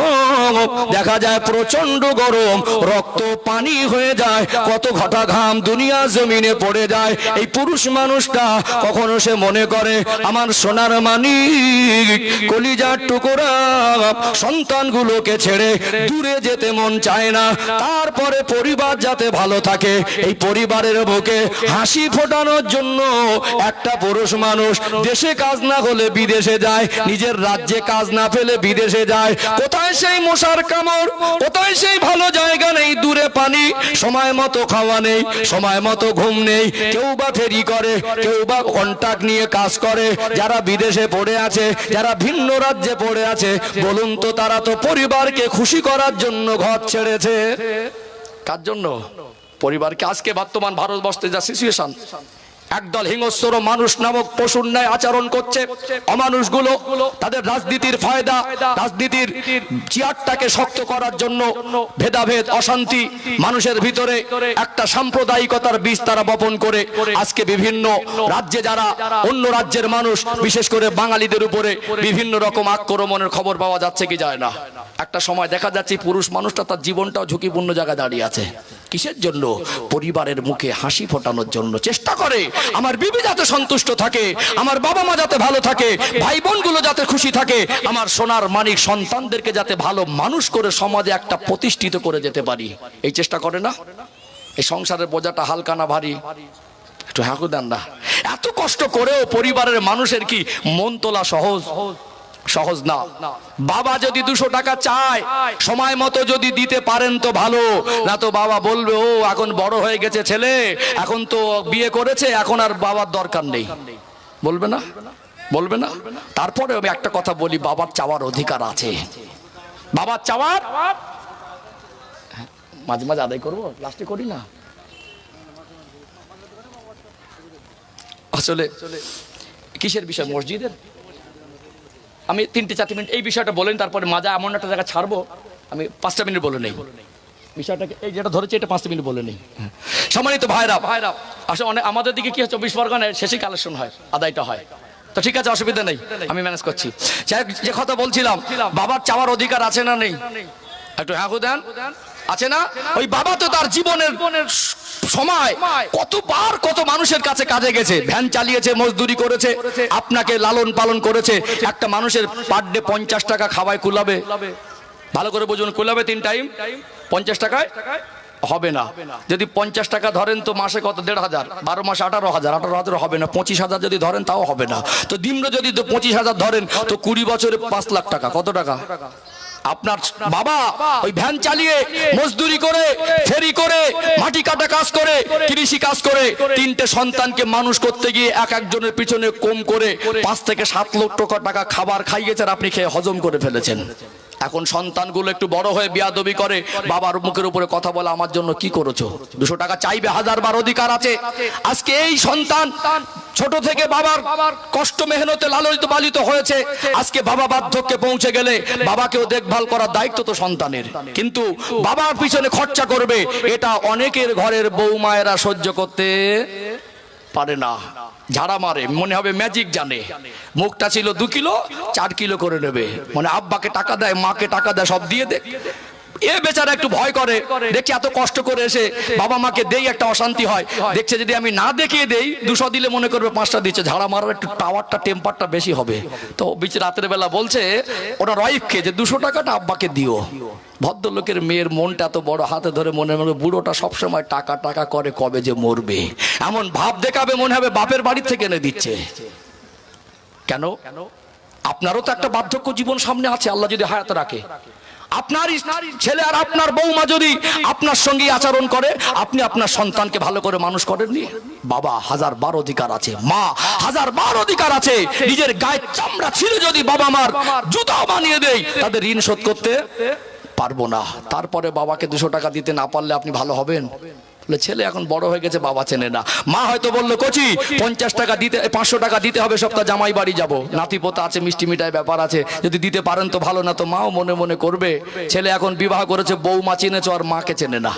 দেখা যায় প্রচন্ড গরম, রক্ত পানি হয়ে যায়, কত ঘটা ঘাম দুনিয়া জমিনে পড়ে যায়। এই পুরুষ মানুষটা কখনো সে মনে করে আমার সোনার মানিক কলিজার টুকরা সন্তানগুলোকে ছেড়ে দূরে যেতে মন চায় না। তারপরে পরিবার যাতে ভালো থাকে, এই পরিবারের বুকে হাসি ফোটানোর জন্য একটা পুরুষ মানুষ দেশে কাজ না হলে বিদেশে যায়, নিজের রাজ্যে কাজ না পেলে বিদেশে যায়। কোথায় সেই মশার কামড়, কোথায় সেই ভালো জায়গা নেই, দূরে পানি, সময় মতো খাওয়া নেই, সময় মতো ঘুম নেই। কেউ বা ফেরি করে, কেউ বা কন্ট্রাক্ট নিয়ে কাজ করে। যারা বিদেশে পড়ে আছে, যারা ভিন্ন রাজ্যে পড়ে আছে, বলুন তো তারা তো পরিবারকে খুশি করার জন্য ঘর ছেড়েছে। কার জন্য? পরিবারকে। আজকে বর্তমান ভারতবর্ষে যা সিচুয়েশন, একদল হিংস্র মানুষ নামক পশুর ন্যায় আচরণ করছে। অমানুষগুলো তাদের রাজনীতির ফায়দা, রাজনীতির চেয়ারটাকে শক্ত করার জন্য ভেদাভেদ, অশান্তি মানুষের ভিতরে একটা সাম্প্রদায়িকতার বীজ তারা বপন করে আজকে বিভিন্ন রাজ্যে যারা অন্য রাজ্যের মানুষ, বিশেষ করে বাঙালিদের উপরে বিভিন্ন রকম আক্রমণের খবর পাওয়া যাচ্ছে কি যায় না। একটা সময় দেখা যাচ্ছে পুরুষ মানুষটা তার জীবনটাও ঝুঁকিপূর্ণ জায়গায় দাঁড়িয়ে আছে। কিসের জন্য? পরিবারের মুখে হাসি ফোটানোর জন্য চেষ্টা করে আমার বিবি যাতে সন্তুষ্ট থাকে, আমার বাবা মা যাতে ভালো থাকে, ভাই বোনগুলো যাতে খুশি থাকে, আমার সোনার মানিক সন্তানদেরকে যাতে ভালো মানুষ করে সমাজে একটা প্রতিষ্ঠিত করে যেতে পারি, এই চেষ্টা করে না? এই সংসারের বোঝাটা হালকা না ভারী? একটু হাঁকু দেন না। এত কষ্ট করেও পরিবারের মানুষের কি মন তোলা সহজ? সহজ না। বাবা যদি 200 টাকা চায়, সময় মতো যদি দিতে পারেন তো ভালো, না তো বাবা বলবে ও এখন বড় হয়ে গেছে ছেলে, এখন তো বিয়ে করেছে, এখন আর বাবার দরকার নেই। বলবে না? বলবে না? তারপরে আমি একটা কথা বলি, বাবার চাওয়ার অধিকার আছে। বাবার চাওয়ার মাঝে মাঝে আদায় করবো, লাস্টে করি না। আসলে কিসের বিষয়? মসজিদের। আমি 3-4 মিনিট এই বিষয়টা বলেন, তারপরে মাজা এমন একটা জায়গা ছাড়বো, আমি 5টা মিনিট বলে নেই বিষয়টাকে। এই যেটা ধরেছে এটা 5 মিনিট বলে নেই। সম্মানিত ভাইরা, আসলে অনেক আমাদের দিকে কি হয়, 24 পরগনায় শেষে কালেকশন হয়, আদায়টা হয়, তো ঠিক আছে, অসুবিধা নেই, আমি ম্যানেজ করছি। যে কথা বলছিলাম, বাবার চাওয়ার অধিকার আছে না নেই? একটু হ্যাঁ দেন। আছে না? ওই বাবা তো তার জীবনের সময় কতবার কত মানুষের কাছে কাজে গেছে, ভ্যান চালিয়েছে, মজদুরি করেছে, আপনাকে লালন পালন করেছে। একটা মানুষের পার ডে 50 টাকা খাওয়ায় কুলাবে? ভালো করে বুঝুন, কুলাবে 3 টাইম 50 টাকায়? হবে না। যদি 50 টাকা ধরেন তো মাসে কত? 1,500, 12 মাসে 18,000, 18,000 হবে না। 25,000 যদি ধরেন তাও হবে না। তো দিমরা যদি 25,000 ধরেন তো 20 বছরে 5 লাখ টাকা। কত টাকা? আপনার বাবা ওই ভ্যান চালিয়ে, মজদুরি করে, ফেরি করে, মাটি কাটা কাজ করে, কৃষি কাজ করে, 3টে সন্তানকে মানুষ করতে গিয়ে এক একজনের পিছনে কম করে 5 থেকে 7 লক্ষ টাকা খাবার খাইয়েছেন, আপনি খেয়ে হজম করে ফেলেছেন। এখন সন্তানগুলো একটু বড় হয়ে বিয়াদবি করে, বাবার মুখের উপরে কথা বলে আমার জন্য কি করেছো? 200 টাকা চাইবে, 1000 বার অধিকার আছে। আজকে এই সন্তান ছোট থেকে বাবার কষ্ট মেহনতে লালিত পালিত হয়েছে, আজকে বাবা বার্ধক্যে পৌঁছে গেলে বাবাকেও দেখভাল করার দায়িত্ব তো সন্তানের, কিন্তু বাবার পিছনে খরচা করবে, এটা অনেকের ঘরের বউ মায়েরা সহ্য করতে পারে না। ঝাড়া মারে, মনে হবে ম্যাজিক জানে। মুখটা ছিল 2 কিলো, 4 কিলো করে নেবে, মানে আব্বাকে টাকা দেয়, মাকে টাকা দেয়, সব দিয়ে দে। এ বেচারা একটু ভয় করে, দেখছি এত কষ্ট করে এসে বাবা মাকে দেই, একটা অশান্তি হয়। দেখছে যদি আমি না দেখিয়ে দেই, 200 দিলে মনে করবে 5টা দিচ্ছে, ঝাড়া মারার একটু পাওয়ারটা, টেম্পারটা বেশি হবে। তো বিচ রাতের বেলা বলছে ওরা ওয়াইফকে যে 200 টাকাটা আব্বাকে দিও। ভদ্রলোকের মেয়ের মনটা এত বড়, হাতে ধরে মনে মনে বুড়োটা সবসময় টাকা টাকা করে, কবে যে মরবে এমন ভাব দেখাবে, মনে হবে বাপের বাড়ি থেকে এনে দিচ্ছে। কেন? আপনারও তো একটা বার্ধক্য জীবন সামনে আছে, আল্লাহ যদি হায়াত রাখে। আপনার ছেলে আর আপনার বৌমা যদি আপনার সঙ্গে আচরণ করে, আপনি আপনার সন্তানকে ভালো করে মানুষ করেননি? বাবা 1000 বার অধিকার আছে, মা 1000 বার অধিকার আছে। নিজের গায়ের চামড়া ছিঁড়ে যদি বাবা মার জুতা বানিয়ে দেয়, তাদের ঋণ শোধ করতে পারবো না। তারপরে বাবাকে 200 টাকা দিতে না পারলে আপনি ভালো হবেন? ছেলে এখন বড় হয়ে গেছে, বাবা চেনে না। মা হয়তো বললো কচি 50 টাকা দিতে, 500 টাকা দিতে হবে সপ্তাহ, জামাই বাড়ি যাব, নাতিপোতা আছে, মিষ্টি মিঠাই ব্যাপার আছে, যদি দিতে পারেন তো ভালো, না তো মাও মনে মনে করবে। ছেলে এখন বিবাহ করেছে, বৌমা চিনেছে আর মাকে চেনে না।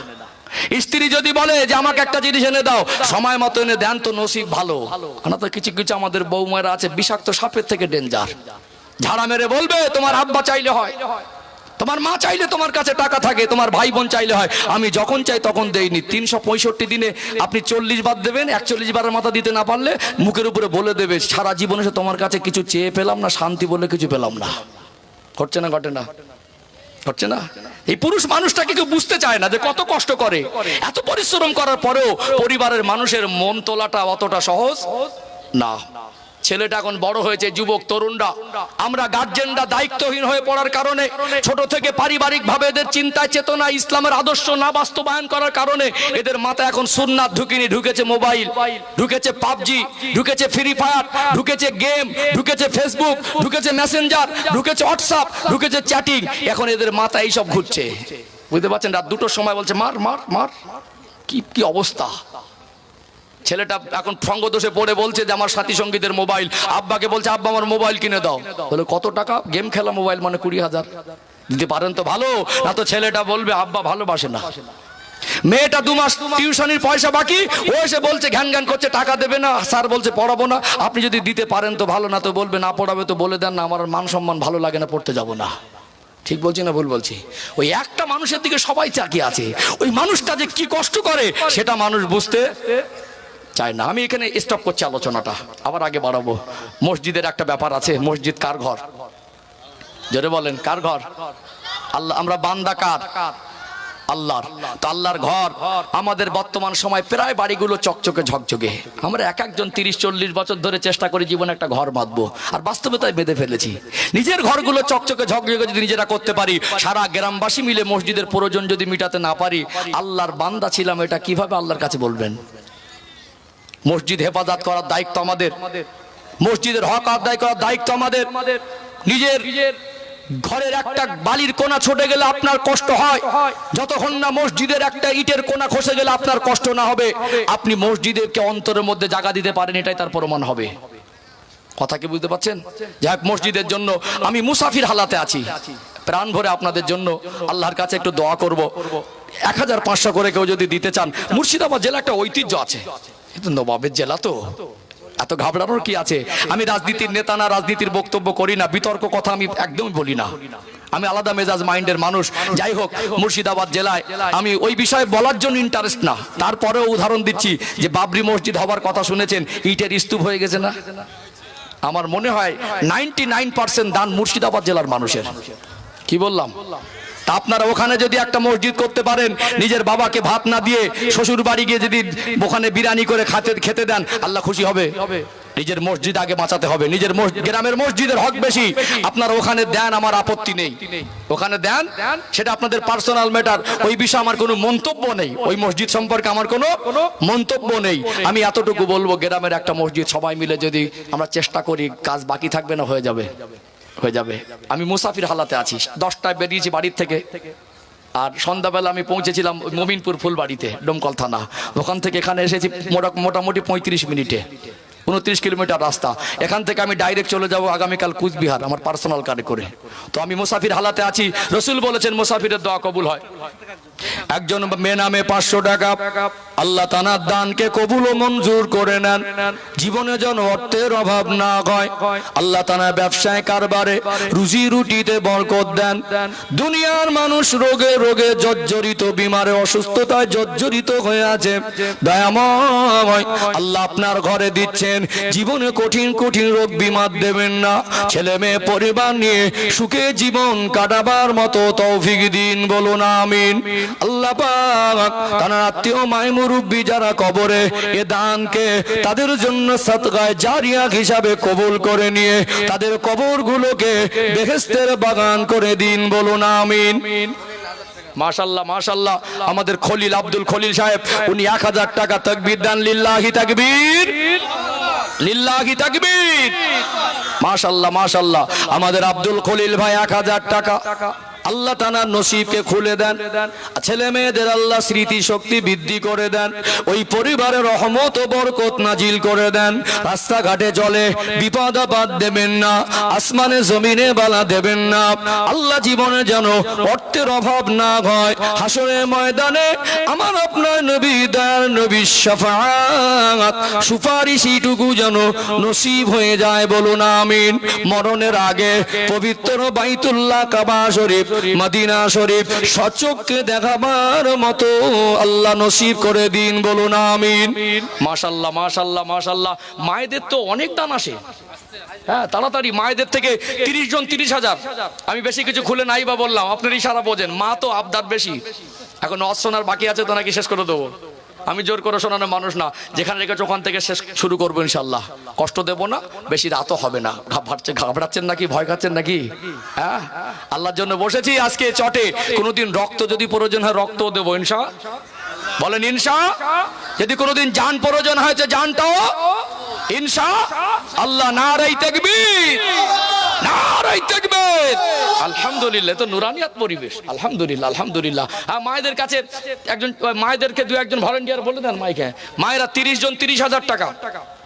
স্ত্রী যদি বলে যে আমাকে একটা জিনিস এনে দাও, সময় মতো এনে দেন তো নসিব ভালো। না তো কিছু কিছু আমাদের বৌমারা আছে বিষাক্ত সাপের থেকে ডেঞ্জার, ঝাড়া মেরে বলবে তোমার আব্বা চাইলে হয়, তোমার মা চাইলে তোমার কাছে টাকা থাকে, তোমার ভাই বোন চাইলে হয়, আমি যখন চাই তখন দেইনি। 365 দিনে আপনি 40 বার দেবেন, 41 বারের মাথা দিতে না পারলে মুখের উপরে বলে দেবে সারা জীবনে সে তোমার কাছে কিছু চেয়ে পেলাম না, শান্তি বলে কিছু পেলাম না। ঘটছে না? ঘটে না? হচ্ছে না? এই পুরুষ মানুষটাকে কেউ বুঝতে চায় না যে কত কষ্ট করে, এত পরিশ্রম করার পরেও পরিবারের মানুষের মন তোলাটা অতটা সহজ না। ছেলেটা এখন বড় হয়েছে, যুবক তরুণরা আমরা গার্জেনরা দায়িত্বহীন হয়ে পড়ার কারণে, ছোট থেকে পারিবারিক ভাবে এদের চিন্তা চেতনা ইসলামের আদর্শ না বাস্তবায়ন করার কারণে এদের মাথায় এখন সুন্নাত ঢুকিনি, ঢুকেছে মোবাইল, ঢুকেছে পাবজি, ঢুকেছে ফ্রি ফায়ার, ঢুকেছে গেম, ঢুকেছে ফেসবুক, ঢুকেছে মেসেঞ্জার, ঢুকেছে হোয়াটসঅ্যাপ, ঢুকেছে চ্যাটিং। এখন এদের মাথায় এইসব ঘুরছে, বুঝতে পারছেন? রাত 2টোর সময় বলছে মার মার মার, কি অবস্থা। ছেলেটা এখন সঙ্গ দোষে পড়ে বলছে যে আমার সাথী সঙ্গীদের মোবাইল, আব্বাকে বলছে আব্বা আমার মোবাইল কিনে দাও। বলে কত টাকা? গেম খেলা মোবাইল মানে 20,000। দিতে পারেন তো ভালো, না তো ছেলেটা বলবে আব্বা ভালোবাসে না। মেয়েটা 2 মাস টিউশনির পয়সা বাকি, ও এসে বলছে ঘ্যান ঘ্যান করছে টাকা দেবে না, স্যার বলছে পড়াবো না। আপনি যদি দিতে পারেন তো ভালো, না তো বলবে না পড়াবে তো বলে দেন না, আমার মান সম্মান ভালো লাগে না, পড়তে যাব না। ঠিক বলছি না ভুল বলছি? ওই একটা মানুষের দিকে সবাই তাকিয়ে আছে, ওই মানুষটা যে কি কষ্ট করে সেটা মানুষ বুঝতে চায় না। আমি এখানে স্টপ করছি আলোচনাটা, আবার আগে বাড়াবো। মসজিদের একটা ব্যাপার আছে, মসজিদ কার ঘর? জোরে বলেন, কার ঘর? আল্লাহ, আমরা বান্দা কার? আল্লাহর। তো আল্লাহর ঘর আমাদের বর্তমান সময় প্রায় বাড়িগুলো চকচকে ঝকঝকে। আমরা এক একজন 30-40 বছর ধরে চেষ্টা করি জীবনে একটা ঘর বাঁধবো, আর বাস্তবে তাই বেঁধে ফেলেছি। নিজের ঘরগুলো চকচকে ঝকঝকে যদি নিজেরা করতে পারি, সারা গ্রামবাসী মিলে মসজিদের প্রয়োজন যদি মিটাতে না পারি, আল্লাহর বান্দা ছিলাম এটা কিভাবে আল্লাহর কাছে বলবেন? মসজিদ হেফাজত করার দায়িত্ব আমাদের, মসজিদের হক আদায় করার দায়িত্ব আমাদের। নিজের ঘরের একটা বালির কোনা ছুটে গেলে আপনার কষ্ট হয়, যতক্ষণ না মসজিদের একটা ইটের কোনা খসে গেলে আপনার কষ্ট না হবে, আপনি মসজিদকে অন্তরের মধ্যে জায়গা দিতে পারেন, এটাই তার প্রমাণ হবে। কথা কি বুঝতে পারছেন? যাক, মসজিদের জন্য আমি মুসাফির হালাতে আছি, প্রাণ ভরে আপনাদের জন্য আল্লাহর কাছে একটু দোয়া করব। 1500 করে কেউ যদি দিতে চান। মুর্শিদাবাদ জেলা একটা ঐতিহ্য আছে, কিন্তু নবাবের জেলা তো এত ঘাবড়ানোর কি আছে? আমি রাজনীতির নেতা না, রাজনীতির বক্তব্য করি না, বিতর্ক কথা আমি একদমই বলি না, আমি আলাদা মেজাজ মাইন্ডের মানুষ। যাই হোক, মুর্শিদাবাদ জেলায় আমি ওই বিষয়ে বলার জন্য ইন্টারেস্ট না, তারপরেও উদাহরণ দিচ্ছি যে বাবরি মসজিদ হবার কথা শুনেছেন, ইটের স্তূপ হয়ে গেছে না? আমার মনে হয় 99% দান মুর্শিদাবাদ জেলার মানুষের। কি বললাম? তা আপনারা ওখানে যদি একটা মসজিদ করতে পারেন, নিজের বাবাকে ভাত না দিয়ে শ্বশুর বাড়ি গিয়ে যদি ওখানে বিরিয়ানি করে খেতে দেন, আল্লাহ খুশি হবে? নিজের মসজিদ আগে বাঁচাতে হবে, নিজের গ্রামের মসজিদের হক বেশি। আপনারা ওখানে দেন, আমার আপত্তি নেই, ওখানে দেন, সেটা আপনাদের পার্সোনাল ম্যাটার, ওই বিষয়ে আমার কোনো মন্তব্য নেই, ওই মসজিদ সম্পর্কে আমার কোনো মন্তব্য নেই। আমি এতটুকু বলবো, গ্রামের একটা মসজিদ সবাই মিলে যদি আমরা চেষ্টা করি, কাজ বাকি থাকবে না, হয়ে যাবে, হয়ে যাবে। আমি মুসাফির হালাতে আছি, 10টায় বেরিয়েছি বাড়ির থেকে, আর সন্ধ্যাবেলা আমি পৌঁছেছিলাম মমিনপুর ফুলবাড়িতে, ডোমকল থানা। ওখান থেকে এখানে এসেছি মোটামুটি 35 মিনিটে, 29 কিলোমিটার রাস্তা। এখান থেকে আমি ডাইরেক্ট চলে যাব আগামীকাল কুচবিহার, আমার পার্সোনাল কারে করে। তো আমি মুসাফির হালাতে আছি। রসুল বলেছেন মুসাফিরের দোয়া কবুল হয়। একজন মেয়ে নামে 500 টাকা, আল্লাহ তাআলা দানকে কবুল ও মঞ্জুর করে নেন, জীবনে যেন অর্থের অভাব না হয়। আল্লাহ তাআলা ব্যবসায় কারবারে রুজি রুটিতে বরকত দেন। দুনিয়ার মানুষ রোগে রোগে জর্জরিত, বিমারে অসুস্থতায় জর্জরিত হয়ে আছে, দয়াময় আল্লাহ আপনার ঘরে দিচ্ছেন, জীবনে কঠিন কঠিন রোগ বিমার দেবেন না, ছেলে মেয়ে পরিবার নিয়ে সুখে জীবন কাটাবার মতো তৌফিক দিন, বলুন আমিন। আল্লাহ পাক তার আত্মীয় মাই মুরব্বি যারা কবরে, এ দানকে তাদের জন্য সাদকায়ে জারিয়া হিসাবে কবুল করে নিয়ে তাদের কবরগুলোকে বেহেশতের বাগান করে দিন, বলুন আমিন। মাশাআল্লাহ মাশাআল্লাহ, আমাদের খলিল আব্দুল খলিল সাহেব, উনি 1000 টাকা তাকবীর দেন, লিল্লাহি তাকবীর, লিল্লাহি তাকবীর। মাশাআল্লাহ মাশাআল্লাহ, আমাদের আব্দুল খলিল ভাই 1000 টাকা। আল্লাহ তাআলা নসিবকে খুলে দেন, ছেলে মেয়েদের আল্লাহ স্মৃতি শক্তি বৃদ্ধি করে দেন, ওই পরিবারে রহমত ও বরকত নাজিল করে দেন। রাস্তাঘাটে চলে বিপদ আপদ দেবেন না, আসমানে জমিনে বালা দেবেন না। আল্লাহ জীবনে যেন অর্থের অভাব না হয়, হাসরের ময়দানে আমার আপনার নবী দয়ার নবীর শাফাআত সুপারিশ এইটুকু যেন নসিব হয়ে যায়, বলুন আমিন। মরণের আগে পবিত্র বাইতুল্লাহ কাবা শরীফ মদিনা শরীফ সচক্ষে দেখাবার মতো আল্লাহ নসিব করে দিন, বলুন আমিন। মাশাআল্লাহ মাশাআল্লাহ মাশাআল্লাহ। মায়েদের তো অনেক দান আসে, হ্যাঁ তাড়াতাড়ি মায়েদের থেকে 30 জন 30,000। আমি বেশি কিছু খুলে নাই বা বললাম, আপনার ইশারা বোঝেন। মা তো আবদার বেশি, এখন অশোনার বাকি আছে তো নাকি শেষ করে দেবো? আমি জোর করে শোনানো মানুষ না, যেখানে রেখেছো ওখান থেকে শেষ শুরু করবো ইনশাল্লাহ। কষ্ট দেবো না, বেশি রাতও হবে না। ঘাবড়াচ্ছেন নাকি, ভয় খাচ্ছেন নাকি? হ্যাঁ, আল্লাহর জন্য বসেছি আজকে চটে। কোনোদিন রক্ত যদি প্রয়োজন হয় রক্তও দেবো ইনশা, বলেন ইনশা। যদি কোনোদিন জান প্রয়োজন হয়েছে জানটাও ইনশা আল্লাহ। নারায়ে তাকবীর, নারায়ে তাকবীর। আলহামদুলিল্লাহ, তো নুরানিয়াত পরিবেশ। আলহামদুলিল্লাহ আলহামদুলিল্লাহ। হ্যাঁ, মায়েদের কাছে একজন, মায়েদেরকে দু একজন ভলান্টিয়ার বলে দেন মাইকে। মায়েরা 30 জন 30,000 টাকা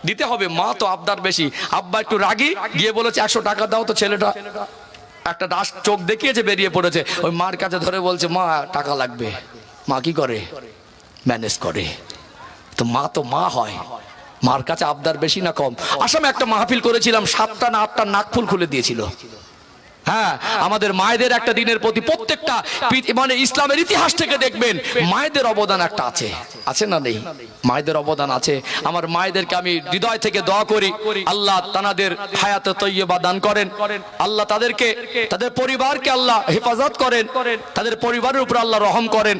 দিতে হবে। মা তো আবদার বেশি, আব্বা একটু রাগী, গিয়ে বলেছে 100 টাকা দাও। তো ছেলেটা একটা দাস চোখ দেখিয়েছে, বেরিয়ে পড়েছে। ওই মার কাছে ধরে বলছে মা টাকা লাগবে। মা কি করে? ম্যানেজ করে। তো মা হয়, মার কাছে আবদার বেশি না কম? আসামে একটা মাহফিল করেছিলাম, 7টা না 8টা নাকফুল খুলে দিয়েছিল। হ্যাঁ, আমাদের মায়েদের একটা দিনের প্রতি প্রত্যেকটা মানে ইসলামের ইতিহাস থেকে দেখবেন মায়েদের অবদান একটা আছে, আছে না নেই? মায়েদের অবদান আছে। আমার মায়েদেরকে আমি হৃদয় থেকে দোয়া করি, আল্লাহ তাদের হায়াতে তৈয়বা দান করেন, আল্লাহ তাদেরকে, তাদের পরিবারকে আল্লাহ হেফাজত করেন, তাদের পরিবারের উপর আল্লাহ রহম করেন,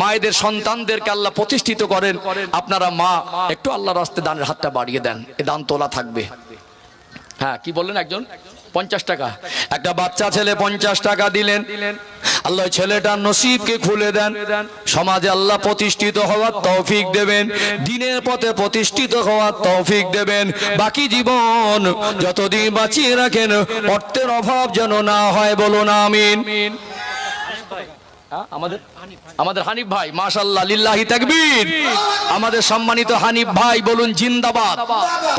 মায়েদের সন্তানদেরকে আল্লাহ প্রতিষ্ঠিত করেন। আপনারা মা একটু আল্লাহর রাস্তায় দানের হাতটা বাড়িয়ে দেন, এ দান তোলা থাকবে। হ্যাঁ, কি বললেন? একজন 50 টাকা, একটা বাচ্চা ছেলে 50 টাকা দিলেন। আল্লাহ ছেলেটার নসিবকে খুলে দেন, সমাজে আল্লাহ প্রতিষ্ঠিত হওয়ার তৌফিক দেবেন, দিনের পথে প্রতিষ্ঠিত হওয়ার তৌফিক দেবেন। বাকি জীবন যতদিন বাঁচিয়ে রাখেন অর্থের অভাব যেন না হয়, বলুন আমিন। আমাদের হানিফ ভাই, মাশাআল্লাহ, লিল্লাহি তাকবীর। আমাদের সম্মানিত হানিফ ভাই বলুন জিন্দাবাদ।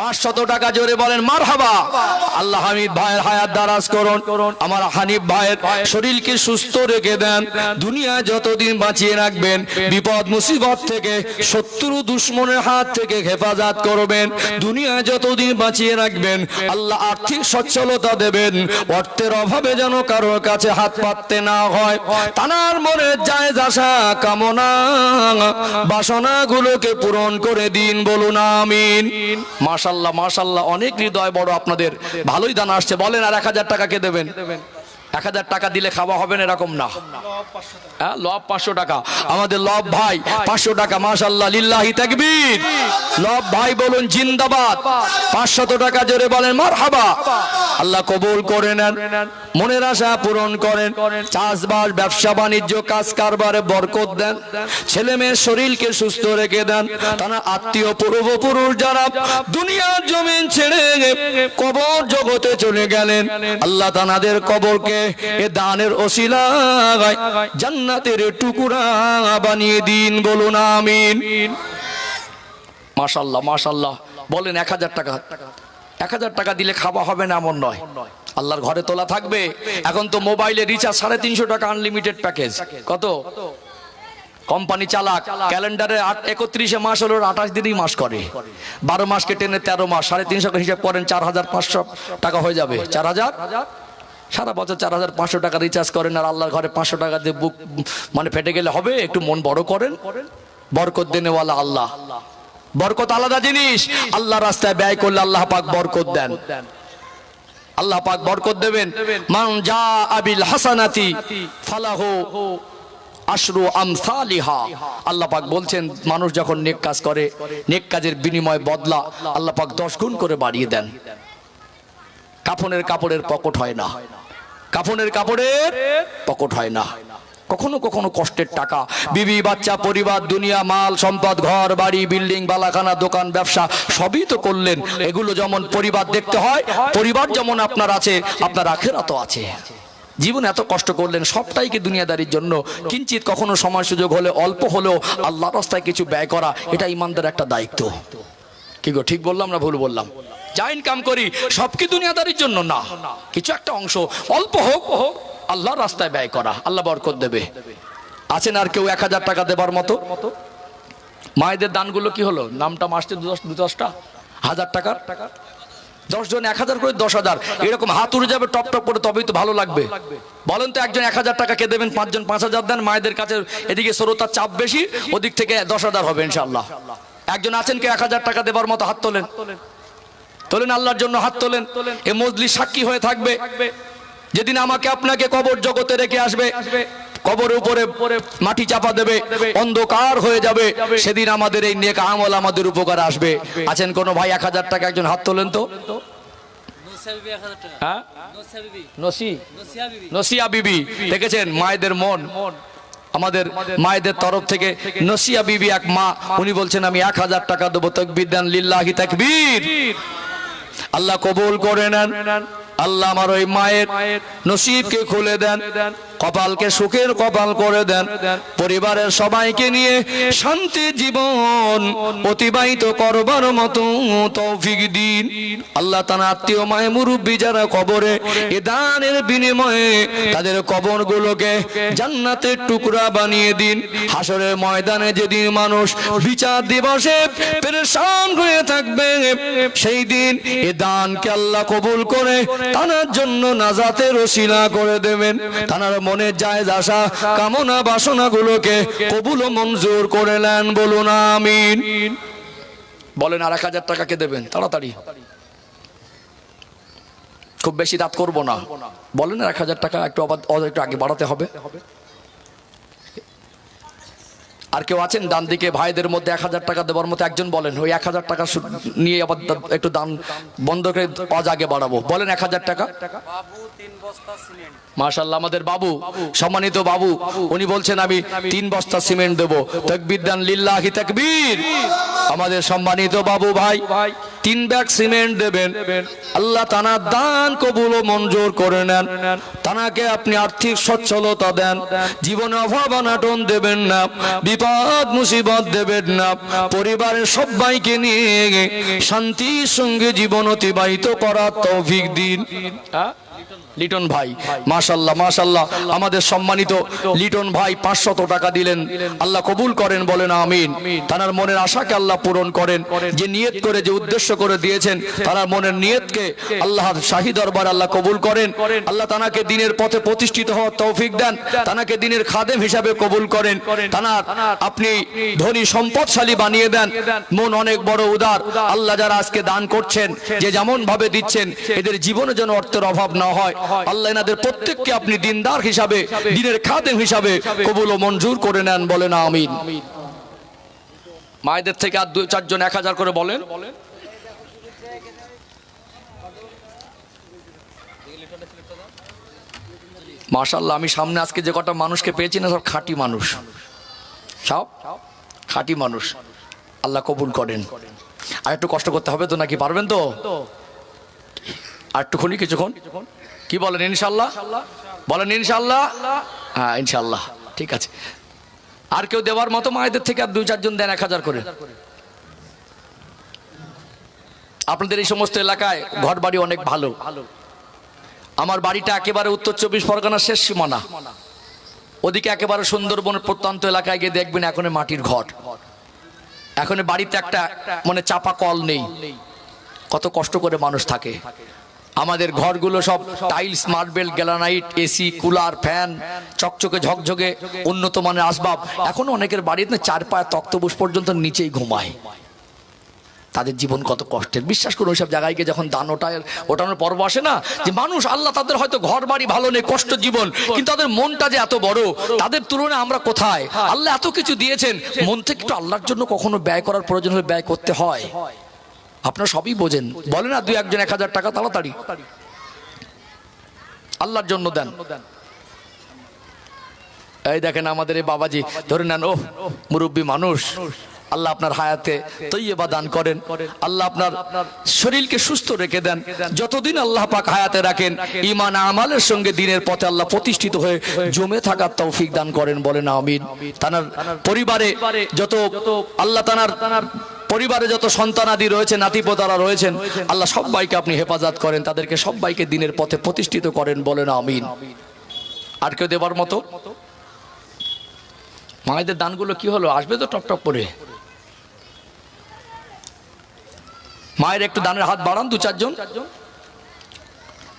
500 টাকা জোরে বলেন মারহাবা। আল্লাহ হানিফ ভাইয়ের হায়াত দারাজ করুন, আমার হানিফ ভাইয়ের শরীরকে সুস্থ রেখে দেন, দুনিয়ায় যতদিন বাঁচিয়ে রাখবেন বিপদ মুসিবত থেকে, শত্রু দুশমনের হাত থেকে হেফাজত করবেন। দুনিয়ায় যতদিন বাঁচিয়ে রাখবেন আল্লাহ আর্থিক সচ্ছলতা দেবেন, অর্থের অভাবে যেন কারোর কাছে হাত পাততে না হয়। তানার মনে জায়েজ আশা কামনা বাসনাগুলোকে পূরণ করে দিন, বলুন আমিন। মাশাআল্লাহ মাশাআল্লাহ, অনেক হৃদয় বড় আপনাদের, ভালোই দান আসছে। বলেন আর 1000 টাকা কে দেবেন? 1000 টাকা দিলে খাওয়া হবে না এরকম না। হ্যাঁ, লব 500 টাকা, আমাদের লব ভাই 500 টাকা, মাশাআল্লাহ, লিল্লাহি তাকবীর। লব ভাই বলুন জিন্দাবাদ। 500 টাকা জোরে বলেন মারহাবা। আল্লাহ কবুল করে নেন, মনের আশা পূরণ করেন, চাষবাস ব্যবসা বাণিজ্য কাজ কারবারে বরকত দেন, ছেলে মেয়ের শরীরকে সুস্থ রেখে দেন। তারা আত্মীয় পূর্বপুরুষ যারা দুনিয়ার জমিন ছেড়ে কবর জগতে চলে গেলেন, আল্লাহ তাদের কবরকে এ দানের ওসিলায় জান্নাতের টুকরা বানিয়ে দিন, বলুন আমিন। মাশাআল্লাহ মাশাআল্লাহ। বলেন 1000 টাকা। 1000 টাকা দিলে খাওয়া হবে না এমন নয়, আল্লাহর ঘরে তোলা থাকবে। এখন তো মোবাইলে রিচার্জ 350 টাকা আনলিমিটেড প্যাকেজ। কত? কোম্পানি চালাক, ক্যালেন্ডারে 31 মাস হলো 28 দিনই মাস করে, 12 মাসকে টেনে 13 মাস, 350 হিসাব করেন 4500 টাকা হয়ে যাবে। 4000 সারা বছর 4500 টাকা রিচার্জ করেন, আর আল্লাহর ঘরে 500 টাকা দিয়ে বুক মানে ফেটে গেলে হবে? একটু মন বড় করেন। বরকত দেনেওয়ালা আল্লাহ, বরকত আলাদা জিনিস। আল্লাহ রাস্তায় ব্যয় করলে আল্লাহ পাক বরকত দেন, আল্লাহ পাক বরকত দেবেন। মান জা আবিল হাসানাতি ফালাহু আশরু আমসালিহা। আল্লাহ পাক বলছেন মানুষ যখন নেক কাজ করে, নেক কাজের বিনিময় বদলা আল্লাহ পাক 10 গুণ করে বাড়িয়ে দেন। কাফনের কাপড়ের পকেট হয় না, কাফনের কাপড়ের পকেট হয় না। কখনো কখনো কষ্টের টাকা, বিবি বাচ্চা পরিবার দুনিয়া মাল সম্পদ ঘর বাড়ি বিল্ডিং বালাখানা দোকান ব্যবসা সবই তো করলেন। এগুলো যেমন পরিবার দেখতে হয়, পরিবার যেমন আপনার আছে আপনার আখিরাতও আছে। জীবন এত কষ্ট করলেন, সবটাই কি দুনিয়াদারির জন্য? কিঞ্চিত কখনো সময় সুযোগ হলে অল্প হলেও আল্লাহর রাস্তায় কিছু ব্যয় করা, এটা ইমানদার একটা দায়িত্ব। কি গো, ঠিক বললাম না ভুল বললাম? যা ইনকাম করি সব কি দুনিয়াদারির জন্য না, কিছু একটা অংশ অল্প হোক আল্লাহর রাস্তায় ব্যয় করা, আল্লাহ বরকত দেবে। আছেন আর কেউ 1000 টাকা দেবার মতো? মায়েদের দানগুলো কি হলো? নামটা মাসতে 10টা 1000 টাকার, 10 জন 1000 করে 10,000, এরকম হাত উড়ে যাবে টপ টপ করে, তবেই তো ভালো লাগবে। বলেন তো, একজন 1000 টাকা কে দেবেন? 5 জন 5000 দেন। মায়েদের কাছে এদিকে শ্রোতার চাপ বেশি, ওদিক থেকে 10,000 হবে ইনশাআল্লাহ। একজন আছেন কে 1000 টাকা দেবার মতো? হাত তোলেন, তোলেন, আল্লাহর জন্য হাত তোলেন। এ মজলিস সাক্ষী হয়ে থাকবে, যেদিন আমাকে আপনাকে কবর জগতে রেখে আসবে, কবরের উপরে মাটি চাপা দেবে, অন্ধকার হয়ে যাবে, সেদিন আমাদের এই নেক আমল আমাদের উপকার আসবে। আছেন কোন ভাই 1000 টাকা? একজন হাত তোলেন তো। হ্যাঁ, নসিয়া বিবি, দেখেছেন মায়েদের মন। আমাদের মায়েদের তরফ থেকে নসিয়া বিবি এক মা, উনি বলছেন আমি 1000 টাকা দেবো। তাকবীর দেন, লিল্লাহি তাকবীর। আল্লাহ কবুল করে নেন। আল্লাহ আমার ওই মায়ের নসিবকে খুলে দেন, কপালকে সুখের কপাল করে দেন, পরিবারের সবাইকে নিয়ে শান্তি জীবন অতিবাহিত করবার মতো তৌফিক দিন। আল্লাহ তার আত্মীয় মায়ে মুরব্বী যারা কবরে, এ দানের বিনিময়ে তাদের কবরগুলোকে জান্নাতের টুকরা বানিয়ে দিন। হাসরের ময়দানে যেদিন মানুষ বিচার দিবসে পেরেশান হয়ে থাকবে, সেই দিন এ দানকে আল্লাহ কবুল করে তার জন্য নাজাতের ওসিলা করে দেবেন। তার মনের জায়েজ আশা কামনা বাসনা গুলোকে কবুল ও মঞ্জুর করে নেন, বলুন আমিন। বলেন আর 1000 টাকা কে দেবেন? তাড়াতাড়ি, খুব বেশি রাত করব না। বলেন আর 1000 টাকা একটু আগে বাড়াতে হবে। আর কেউ আছেন ডান দিকে ভাইদের মধ্যে 1000 টাকা দেওয়ার মতো? একজন বলেন, ওই 1000 টাকা নিয়ে আবার একটু দান বন্ধ করে আগে বাড়াবো। বলেন 1000 টাকা। মাশাআল্লাহ, আমাদের বাবু, সম্মানিত বাবু, উনি বলছেন আমি 3 বস্তা সিমেন্ট দেবো। তাকবীর দেন, লিল্লাহি তাকবীর। আমাদের সম্মানিত বাবু ভাই 3 ব্যাগ সিমেন্ট দেবেন। আল্লাহ তানার দান কবুল ও মঞ্জুর করে নেন। তানাকে আপনি আর্থিক সচ্ছলতা দেন, জীবনে অভাব অনাটন দেবেন না, বিপদ মুসিবত দেবেন না, পরিবারের সবাইকে নিয়ে শান্তির সঙ্গে জীবন অতিবাহিত করার তৌফিক দিন। লিটন ভাই, মাশাআল্লাহ মাশাআল্লাহ, আমাদের সম্মানিত লিটন ভাই 500 টাকা দিলেন। আল্লাহ কবুল করেন, বলেন আমিন। তার মনের আশাকে আল্লাহ পূরণ করেন। যে নিয়ত করে, যে উদ্দেশ্য করে দিয়েছেন, তার মনের নিয়তকে আল্লাহর শাহী দরবার আল্লাহ কবুল করেন। আল্লাহ তানাকে দিনের পথে প্রতিষ্ঠিত হওয়ার তৌফিক দেন, তানাকে দিনের খাদেম হিসাবে কবুল করেন, তানার আপনি ধনী সম্পদশালী বানিয়ে দেন। মন অনেক বড় উদার। আল্লাহ যারা আজকে দান করছেন, যে যেমন ভাবে দিচ্ছেন, এদের জীবনে যেন অর্থের অভাব না হয়। আল্লাহ এনাদের প্রত্যেককে আপনি দিনদার হিসাবে, দিনের খাদেম হিসাবে কবুল ও মঞ্জুর করে নেন, বলেন আমিন। মায়েদের থেকে আর 2-4 জন 1000 করে বলেন। মাশাআল্লাহ, আমি সামনে আজকে যে কটা মানুষকে পেয়েছি না, সব খাঁটি মানুষ, সব খাঁটি মানুষ। আল্লাহ কবুল করেন। আর একটু কষ্ট করতে হবে তো, নাকি পারবেন তো? আর একটুখানি, কিছুক্ষণ, কি বলেন? ইনশাআল্লাহ বলেন, ইনশাআল্লাহ। হ্যাঁ ইনশাআল্লাহ, ঠিক আছে। আর কেউ দেওয়ার মতো মায়েদের থেকে আর 2-4 জন দেন 1000 করে। আপনাদের এই সমস্ত এলাকায় ঘর বাড়ি অনেক ভালো। আমার বাড়িটা একেবারে উত্তর 24 পরগনার শেষ সীমানা। ওদিকে একেবারে সুন্দরবনের প্রত্যন্ত এলাকায় গিয়ে দেখবেন এখন মাটির ঘর। এখন বাড়িতে একটা মানে চাপা কল নেই। কত কষ্ট করে মানুষ থাকে। আমাদের ঘরগুলো সব tiles, marble, granite, AC, cooler, fan, চকচকে ঝকঝকে উন্নত মানের আসবাব। এখন অনেকের বাড়িতে 4 পায়ে তক্তপোষ পর্যন্ত নিচেই ঘুমায়। তাদের জীবন কত কষ্টের। বিশ্বাস করুন, ওইসব জায়গায় গিয়ে যখন দান ওঠানোর পর্ব আসে না, যে মানুষ, আল্লাহ তাদের হয়তো ঘর বাড়ি ভালো নেই, কষ্ট জীবন, কিন্তু তাদের মনটা যে এত বড়, তাদের তুলনায় আমরা কোথায়? আল্লাহ এত কিছু দিয়েছেন, মন থেকে একটু আল্লাহর জন্য কখনো ব্যয় করার প্রয়োজন হলে ব্যয় করতে হয়। আপনারা সবই বোঝেন। বলেন না 2-1 জন 1000 টাকা তাড়াতাড়ি আল্লাহর জন্য দেন। এই দেখেন আমাদের এই বাবাজি, ধরে নেন, ও মুরব্বী মানুষ, আল্লাহ আপনার হায়াতে তৈয়বা দান করেন, আল্লাহ আপনার শরীরকে সুস্থ রেখে দেন। যতদিন আল্লাহ পাক হায়াতে রাখেন, ঈমান আমালের সঙ্গে দিনের পথে আল্লাহ প্রতিষ্ঠিত হয়ে জমে থাকার তৌফিক দান করেন, বলেন আমিন। তার পরিবারে যত আল্লাহ তার পরিবারে যত সন্তানাদি রয়েছে, নাতিপোতারা রয়েছেন, আল্লাহ সবাইকে আপনি হেফাজত করেন, তাদেরকে সবাইকে দিনের পথে প্রতিষ্ঠিত করেন, বলেন আমিন। আর কেউ দেবার মতো? মায়েদের দানগুলো কি হলো, আসবে তো টকটক করে? মায়ের একটু দানের হাত বাড়ান, 2-4 জন।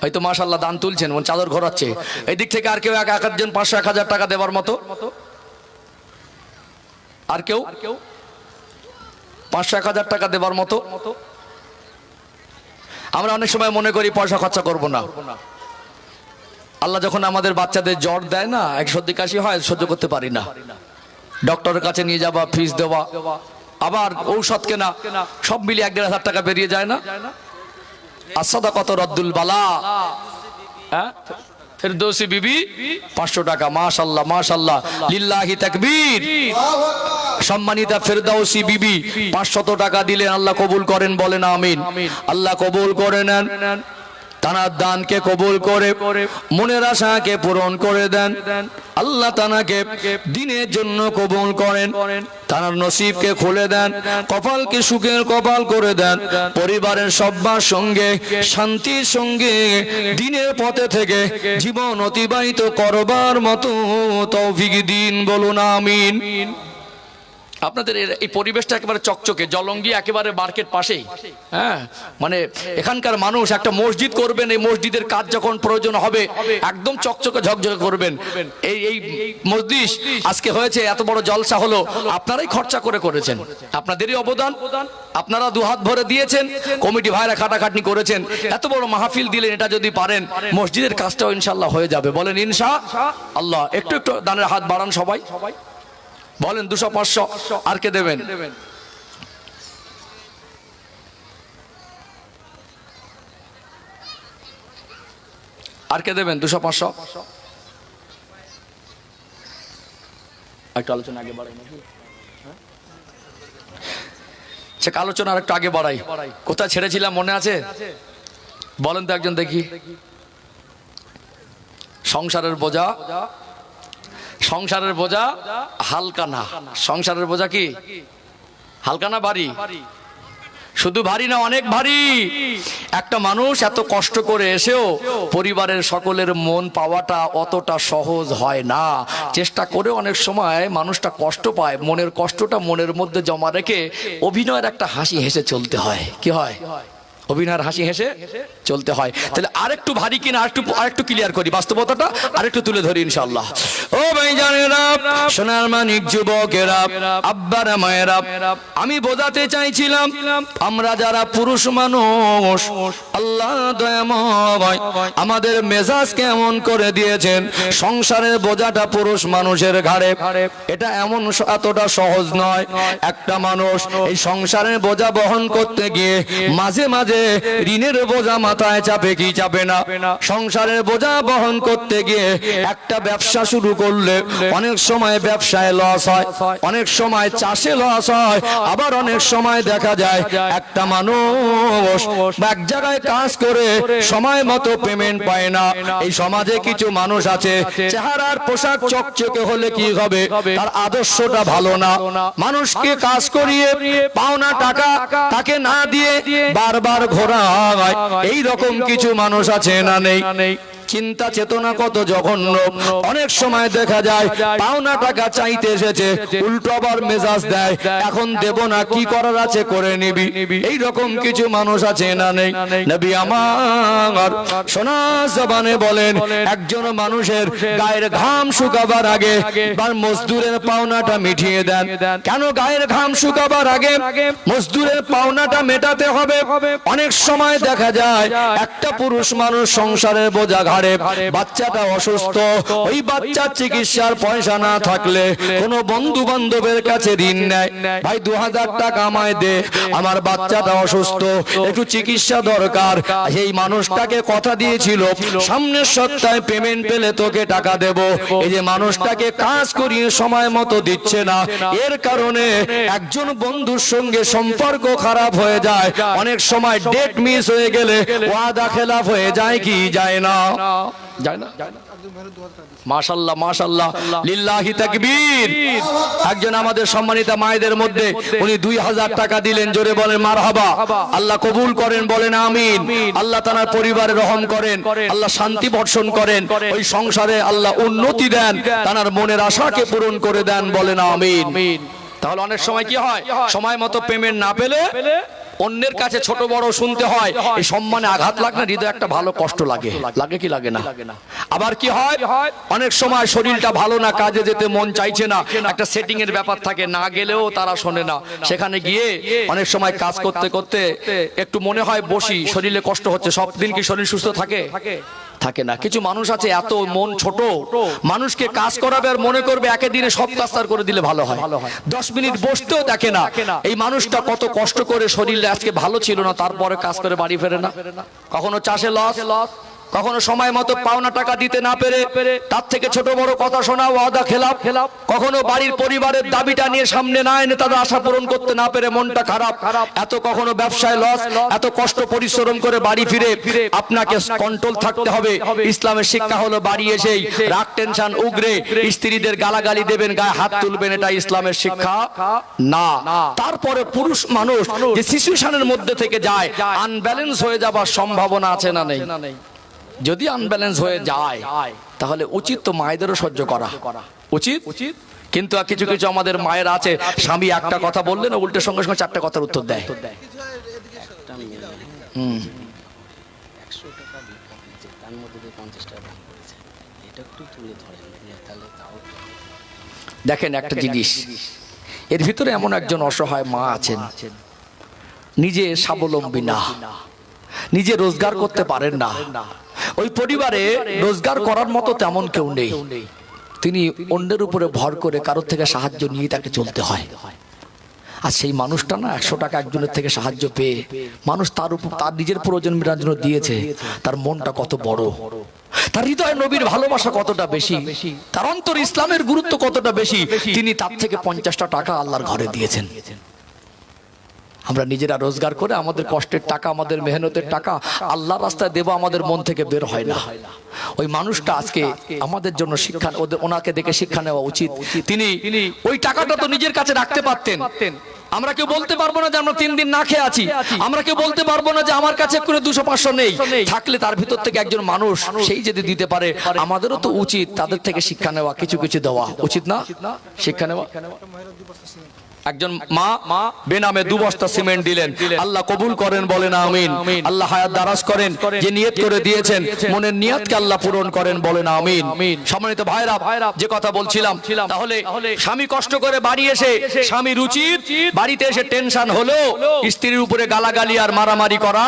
হয়তো মাশাআল্লাহ দান তুলছেন, চাদর ঘোরাচ্ছে। এই দিক থেকে আর কেউ 1-1 জন 500-1000 টাকা দেবার মতো? আর কেউ 500-1000 টাকা দেবার মতো? আমরা অনেক সময় মনে করি পয়সা খরচা করব না। আল্লাহ যখন আমাদের বাচ্চাদের জ্বর দেয় না, এক সর্দি কাশি হয়, সহ্য করতে পারি না, ডক্টরের কাছে নিয়ে যাওয়া, ফিস দেওয়া, আবার ঔষধ কেনা, সব মিলিয়ে 1-1.5 টাকা বেরিয়ে যায় না? আসাদাকাত রদ্দুল বালা, ফেরদৌসী বিবি 500 টাকা। মাশাআল্লাহ মাশাআল্লাহ, লিল্লাহি তাকবীর। সম্মানিতা ফেরদৌসী বিবি 500 টাকা দিলেন, আল্লাহ কবুল করেন, বলেন আমিন। আল্লাহ কবুল করে নেন, তানার দানকে কবুল করে মনের আশাকে পূরণ করে দেন। আল্লাহ তানাকে দিনের জন্য কবুল করেন, তানার নসিবকে খুলে দেন, কপালকে সুখের কপাল করে দেন, পরিবারের সবার সঙ্গে শান্তির সঙ্গে দিনের পথে থেকে জীবন অতিবাহিত করবার মতো তৌফিক দিন, বলুন আমিন। আপনাদের এই পরিবেশটা একেবারে চকচকে, জলঙ্গি একেবারে মার্কেট পাশেই। হ্যাঁ, মানে এখানকার মানুষ একটা মসজিদ করবেন, এই মসজিদের কাজ যখন প্রয়োজন হবে একদম চকচকে ঝকঝকে করবেন। এই মসজিদ আজকে হয়েছে, এত বড় জলসা হলো, আপনারাই খরচা করে করেছেন, আপনাদেরই অবদান, আপনারা 2 হাত ভরে দিয়েছেন, কমিটি ভাইরা খাটাখাটনি করেছেন, এত বড় মাহফিল দিলেন। এটা যদি পারেন মসজিদের কাজটাও ইনশাআল্লাহ হয়ে যাবে, বলেন ইনশাআল্লাহ। একটু একটু দানের হাত বাড়ান সবাই, বলেন 200-500। আর কে দেবেন? আর কে দেবেন? 200-500। একটু আলোচনা আগে বাড়াই নাকি? সে আলোচনা আর একটু আগে বাড়াই। কোথায় ছেড়েছিলাম মনে আছে? বলেন তো একজন দেখি। সংসারের বোঝা, সংসারের বোঝা হালকা না। সংসারের বোঝা কি হালকা না, ভারী? শুধু ভারী না, অনেক ভারী। একটা মানুষ এত কষ্ট করে এসেও পরিবারের সকলের মন পাওয়াটা অতটা সহজ হয় না। চেষ্টা করে অনেক সময় মানুষটা কষ্ট পায়, মনের কষ্টটা মনের মধ্যে জমা রেখে অভিনয়ের একটা হাসি হেসে চলতে হয়। কি হয়? অভিনয়ের হাসি হেসে চলতে হয়। তাহলে আরেকটু ভারী কিনা আরেকটু ক্লিয়ার করি, বাস্তবতাটা আরেকটু তুলে ধরি ইনশাআল্লাহ। ও ভাই জানেরা, সোনার মানিক যুবকেরা, আব্বারা মায়েরা, আমি বোঝাতে চাইছিলাম আমরা যারা পুরুষ মানুষ, আল্লাহ দয়াময় আমাদের মেজাজ কেমন করে দিয়েছেন। সংসারের বোঝাটা পুরুষ মানুষের ঘাড়ে, এটা এমন এতটা সহজ নয়। একটা মানুষ এই সংসারের বোঝা বহন করতে গিয়ে মাঝে মাঝে ঋণের বোঝা মাথায় চাপে কি চাপে না? সংসারের বোঝা বহন করতে গিয়ে একটা ব্যবসা শুরু করলে অনেক সময় ব্যবসায় লস হয়, অনেক সময় চাষে লস হয়, আবার অনেক সময় দেখা যায় একটা মানুষ এক জায়গায় কাজ করে সময় মতো পেমেন্ট পায় না। এই সমাজে কিছু মানুষ আছে, চেহারার পোশাক চকচকে হলে কি হবে, তার আদর্শটা ভালো না। মানুষকে কাজ করিয়ে পাওনা টাকা তাকে না দিয়ে বারবার ঘোরা হয়। এই রকম কিছু মানুষ আছে না নেই? চিন্তা চেতনা কত জঘন্য। অনেক সময় দেখা যায় পাওনা টাকা চাইতে এসেছে, উল্টো আবার মেজাজ দেয়, এখন দেব না, কি করার আছে করে নিবি। এই রকম কিছু মানুষ আছে না নেই? নবী আমার সোনা জবানে বলেন, একজন মানুষের গায়ের ঘাম শুকাবার আগে মজদুরের পাওনাটা মিটিয়ে দেন। কেন গায়ের ঘাম শুকাবার আগে মজদুরের পাওনাটা মেটাতে হবে? অনেক সময় দেখা যায় একটা পুরুষ মানুষ সংসারের বোঝা ঘাড়ে, বাচ্চাটা অসুস্থ, ওই বাচ্চার চিকিৎসার পয়সা না থাকলে কোনো বন্ধু বান্ধবের কাছে ঋণ নেয়, ভাই 2000 টাকা আমায় দে, আমার বাচ্চাটা অসুস্থ, একটু চিকিৎসা দরকার। সেই মানুষটাকে কথা দিয়েছিল সামনের সপ্তাহে পেমেন্ট পেলে তোকে টাকা দেব, এই যে মানুষটাকে কাজ করিয়ে সময় মতো দিচ্ছে না, এর কারণে একজন বন্ধুর সঙ্গে সম্পর্ক খারাপ হয়ে যায়। অনেক সময় ডেট মিস হয়ে গেলে ওয়াদা খেলাফ হয়ে যায় কি যায় না? যায় না? মাশাআল্লাহ মাশাআল্লাহ, লিল্লাহি তাকবীর। একজন আমাদের সম্মানিত মায়েদের মধ্যে উনি 2000 টাকা দিলেন, জোরে বলেন মারহাবা। আল্লাহ কবুল করেন, বলেন আমিন। আল্লাহ তার পরিবারে রহম করেন, আল্লাহ শান্তি বর্ষণ করেন, ওই সংসারে আল্লাহ উন্নতি দেন, তার মনের আশাকে পূরণ করে দেন, বলেন আমিন। তাহলে অনেক সময় কি হয়, সময় মতো পেমেন্ট না পেলে অন্যের কাছে ছোট বড় শুনতে হয়, এই সম্মানে আঘাত লাগে না, হৃদয়ে একটা ভালো কষ্ট লাগে, লাগে কি লাগে না? আবার কি হয়, অনেক সময় শরীরটা ভালো না, কাজে যেতে মন চাইছে না, একটা সেটিং এর ব্যাপার থাকে, না গেলেও তারা শোনে না, সেখানে গিয়ে অনেক সময় কাজ করতে করতে একটু মনে হয় বসি, শরীরে কষ্ট হচ্ছে। সব দিন কি শরীর সুস্থ থাকে? থাকে না। কিছু মানুষ আছে এত মন ছোট, মানুষকে কাজ করাবে আর মনে করবে একে দিনে সব কাজ তার করে দিলে ভালো হয়, 10 মিনিট বসতেও দেখে না। এই মানুষটা কত কষ্ট করে, শরীর আজকে ভালো ছিল না, তারপরে কাজ করে বাড়ি ফেরে না। কখনো চাষে লস, কখনো সময় মতো পাওনা টাকা দিতে না পেরে তার থেকে ছোট বড় কথা শোনা, ওয়াদা খেলাফ, কখনো বাড়ির পরিবারের দাবিটা নিয়ে সামনে না এনে তাদের আশা পূরণ করতে না পেরে মনটা খারাপ, এত কখনো ব্যবসায় লস, এত কষ্ট পরিশ্রম করে বাড়ি ফিরে আপনাকে কন্ট্রোল থাকতে হবে। ইসলামের শিক্ষা হলো বাড়ি এসেই রাগ টেনশন উগরে স্ত্রীদের গালাগালি দেবেন, গায়ে হাত তুলবেন, এটা ইসলামের শিক্ষা না। তারপরে পুরুষ মানুষ যে সিচুয়েশনের মধ্যে থেকে যায়, আনব্যালেন্স হয়ে যাবার সম্ভাবনা আছে না নেই? যদি আনব্যালেন্স হয়ে যায় তাহলে উচিত তো মায়েদেরও সহ্য করা উচিত। কিন্তু কিছু কিছু আমাদের মায়ের আছে, স্বামী একটা কথা বললেন উল্টে সঙ্গে সঙ্গে 4টা কথার উত্তর দেয়। দেখেন একটা জিনিস, এর ভিতরে এমন একজন অসহায় মা আছেন, নিজে স্বাবলম্বী না, নিজে রোজগার করতে পারেন না, ওই পরিবারে রোজগার করার মতো তেমন কেউ নেই, তিনি অন্যের উপরে ভর করে কারোর থেকে সাহায্য নিয়ে তাকে চলতে হয়। আর সেই মানুষটা না 100 টাকা একজনের থেকে সাহায্য পেয়ে মানুষ তার উপর তার নিজের প্রয়োজন মেটানোর জন্য দিয়েছে, তার মনটা কত বড়, তার হৃদয়ে নবীর ভালোবাসা কতটা বেশি, তার অন্তর ইসলামের গুরুত্ব কতটা বেশি, তিনি তার থেকে 50টা টাকা আল্লাহর ঘরে দিয়েছেন। আমরা নিজেরা রোজগার করে আমাদের কষ্টের টাকা, আমাদের মেহনতের টাকা আল্লাহর রাস্তায় দেব, আমাদের মন থেকে বের হয় না। ওই মানুষটা আজকে আমাদের জন্য শিক্ষা, ওনাকে দেখে শিক্ষা নেওয়া উচিত। তিনি ওই টাকাটা তো নিজের কাছে রাখতে পারতেন। আমরা কেউ বলতে পারবো না যে আমরা 3 দিন না খেয়ে আছি, আমরা কেউ বলতে পারবো না যে আমার কাছে করে 200-500 নেই, থাকলে তার ভিতর থেকে একজন মানুষ সেই যদি দিতে পারে, আমাদেরও তো উচিত তাদের থেকে শিক্ষা নেওয়া, কিছু কিছু দেওয়া উচিত না? শিক্ষা নেওয়া। একজন মা বেনামে 2 বস্তা সিমেন্ট দিলেন, আল্লাহ কবুল করেন, বলেন আমিন। আল্লাহ হায়াত দারাজ করেন, যে নিয়ত করে দিয়েছেন মনের নিয়তকে আল্লাহ পূরণ করেন, বলেন আমিন। সম্মানিত ভাইরা, যে কথা বলছিলাম, তাহলে স্বামী কষ্ট করে বাড়ি এসে, স্বামী রুচির বাড়িতে এসে টেনশন হলো, স্ত্রীর উপরে গালাগালি আর মারামারি করা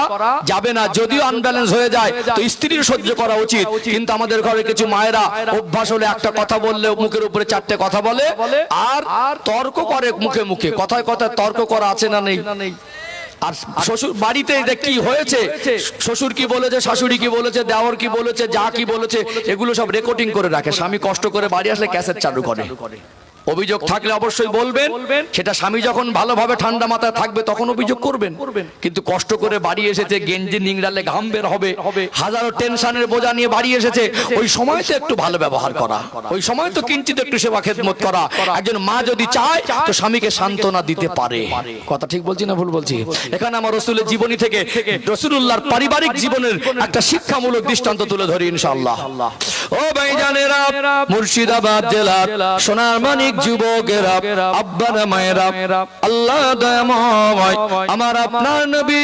যাবে না। যদিও আনব্যালেন্স হয়ে যায় তো স্ত্রীর সহ্য করা উচিত, কিন্তু আমাদের ঘরে কিছু মায়েরা অভ্যাস হলে একটা কথা বললে মুখের উপরে 4টে কথা বলে আর তর্ক করে, মুখে মুখে কথায় কথায় তর্ক করা আছে না নেই? আর শ্বশুর বাড়িতে কি হয়েছে, শ্বশুর কি বলেছে, শাশুড়ি কি বলেছে, দেওর কি বলেছে, যা কি বলেছে, এগুলো সব রেকর্ডিং করে রাখে। স্বামী কষ্ট করে বাড়ি আসলে ক্যাসেট চালু করে। অভিযোগ থাকলে অবশ্যই বলবেন, সেটা স্বামী যখন ভালোভাবে ঠান্ডা মাথায় থাকবে তখন অভিযোগ করবেন। কিন্তু কষ্ট করে বাড়ি এসেছে, গেঞ্জি নিংড়ালে ঘাম বের হবে, হাজারো টেনশনের বোঝা নিয়ে বাড়ি এসেছে, ওই সময় তো একটু ভালো ব্যবহার করা, ওই সময় তো কিঞ্চিত একটু সেবা খেদমত করা। একজন মা যদি চায় তো স্বামীকে সান্ত্বনা দিতে পারে। কথা ঠিক বলছি না ভুল বলছি? এখানে আমার রাসূলের জীবনী থেকে রাসূলুল্লাহর পারিবারিক জীবনের একটা শিক্ষামূলক দৃষ্টান্ত তুলে ধরি ইনশাআল্লাহ। ও ভাইজানেরা, মুর্শিদাবাদ জেলার সোনার মানিক যুবকেরা, আব্বারা মায়েরা, আল্লাহ দয়াময় আমার আপনার নবী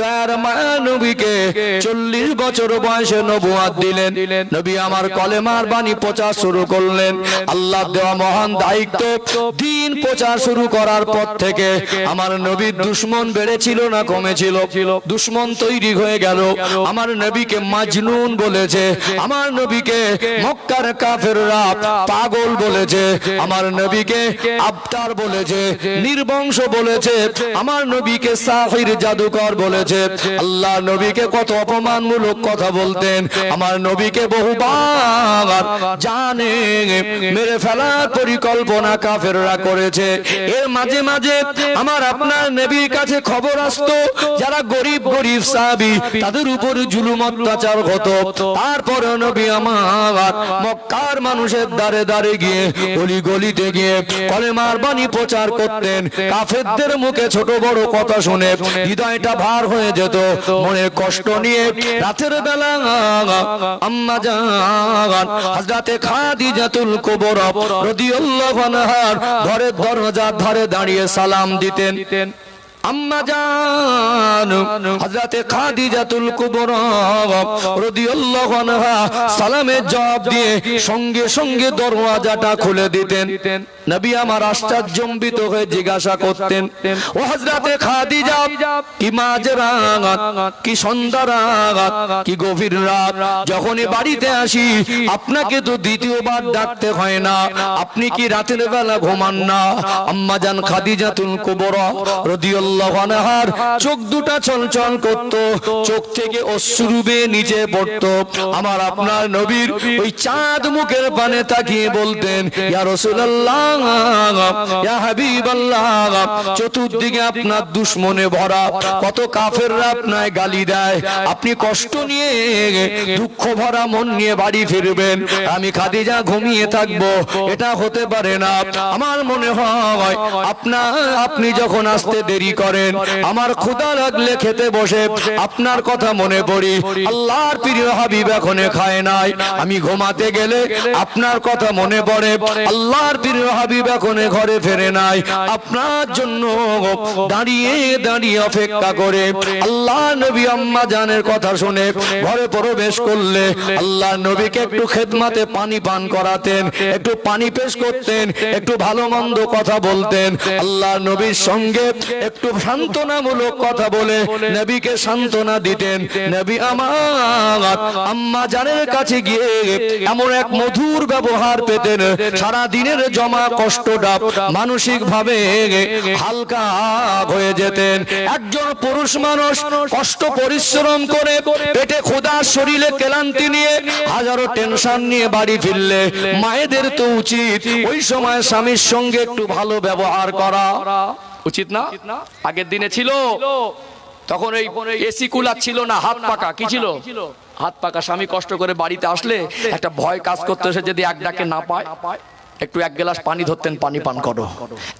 দয়ার মায়া নবীকে 40 বছর বয়সে নবুয়ত দিলেন। নবী আমার কলেমার বাণী প্রচার শুরু করলেন। আল্লাহ দেওয়া মহান দায়িত্ব, দিন প্রচার শুরু করার পর থেকে আমার নবীর দুশমন বেড়েছিল না কমেছিল? দুশমন তৈরি হয়ে গেল। আমার নবীকে মাজনুন বলেছে, আমার নবীকে মক্কার কাফেররা পাগল বলেছে, আমার নবীকে আবতার বলেছে, নির্বংশ বলেছে, আমার নবীকে সাহির জাদুকর বলেছে। আল্লাহ নবীকে কত অপমানমূলক কথা বলতেন। আমার নবীকে বহুবার জানে মেরে ফেলার পরিকল্পনা কাফেররা করেছে। এর মাঝে মাঝে আমার আপনার নবীর কাছে খবর আসতো যারা গরিব গরিব সাহাবী তাদের উপর জুলুম অত্যাচার হতো। তারপরে নবী আমার মক্কার মানুষের দ্বারে দ্বারে গিয়ে গলি গলিতে গিয়ে কলেমার বাণী প্রচার করতেন। কাফেরদের মুখে ছোট বড় কথা শুনে হৃদয়টা ভার হয়ে যেত। মনে কষ্ট নিয়ে রাতের বেলা আম্মা জান হযরতে খাদিজাতুল কুবরা রাদিয়াল্লাহু আনহার ঘরের দরজার ধারে দাঁড়িয়ে সালাম দিতেন। আম্মা জান হযরতে খাদিজাতুল কুবরা রাদিয়াল্লাহু আনহা সালামের জবাব দিয়ে সঙ্গে সঙ্গে দরওয়াজাটা খুলে দিতেন। নবী আমার আশ্চর্যজম্বিত হয়ে জিজ্ঞাসা করতেন, ও হযরতে খাদিজা, কি মাঝরাত, কি সন্ধ্যা রাত, কি গভীর রাত, যখনই বাড়িতে আসি আপনাকে তো দ্বিতীয়বার ডাকতে হয় না, আপনি কি রাতের বেলা ঘুমান না? আম্মা জান খাদিজাতুল কুবরা রাদিয়াল্লাহু আনহার চোখ দুটা চলচল করত, চোখ থেকে অশ্রু বেয়ে নিচে পড়তো। আমার আপনার নবীর ওই চাঁদ মুখের পানে তাকিয়ে বলতেন, ইয়া রাসূলুল্লাহ, ইয়া হাবিবাল্লাহ, চতুর্দিকে আপনার দুশমনে ভরা, কত কাফেররা আপনায় গালি দেয়, আপনি কষ্ট নিয়ে দুঃখ ভরা মন নিয়ে বাড়ি ফিরবেন, আমি খাদিজা ঘুমিয়ে থাকবো, এটা হতে পারে না। আমার মনে হয় আপনি যখন আসতে দেরি করেন, আমার ক্ষুধা লাগলে খেতে বসে আপনার কথা মনে পড়ি, আল্লাহর প্রিয় হাবিব এখনো খায় নাই, আমি ঘুমাতে গেলে আপনার কথা মনে পড়ে, আল্লাহর প্রিয় হাবিব এখনো ঘরে ফেরে নাই, আপনার জন্য দাঁড়িয়ে দাঁড়িয়ে অপেক্ষা করে। আল্লাহ নবী আম্মা জানের কথা শুনে ঘরে প্রবেশ করলে আল্লাহ নবীকে একটু খেদমাতে পানি পান করাতেন, একটু পানি পেশ করতেন, একটু ভালো মন্দ কথা বলতেন। আল্লাহ নবীর সঙ্গে একটু সান্ত্বনামূলক কথা বলে নবীকে সান্ত্বনা দিতেন। নবী আমার আম্মা জানের কাছে গিয়ে এমন এক মধুর ব্যবহার পেতেন, সারা দিনের জমা কষ্টটা মানসিক ভাবে হালকা হয়ে যেতেন। একজন পুরুষ মানুষ কষ্ট পরিশ্রম করে পেটে ক্ষুধা, শরীরে ক্লান্তি নিয়ে হাজারো টেনশন নিয়ে বাড়ি ফিরলে মায়েদের তো উচিত ওই সময় স্বামীর সঙ্গে একটু ভালো ব্যবহার করা উচিত না? আগের দিনে ছিল তখন এই এসি কুলার ছিল না, হাত পাকা কি ছিল, হাত পাকা। স্বামী কষ্ট করে বাড়িতে আসলে একটা ভয় কাজ করতে, সে যদি এক ডাকে না পায় একটু এক গ্লাস পানি ধরতেন, পানি পান করো,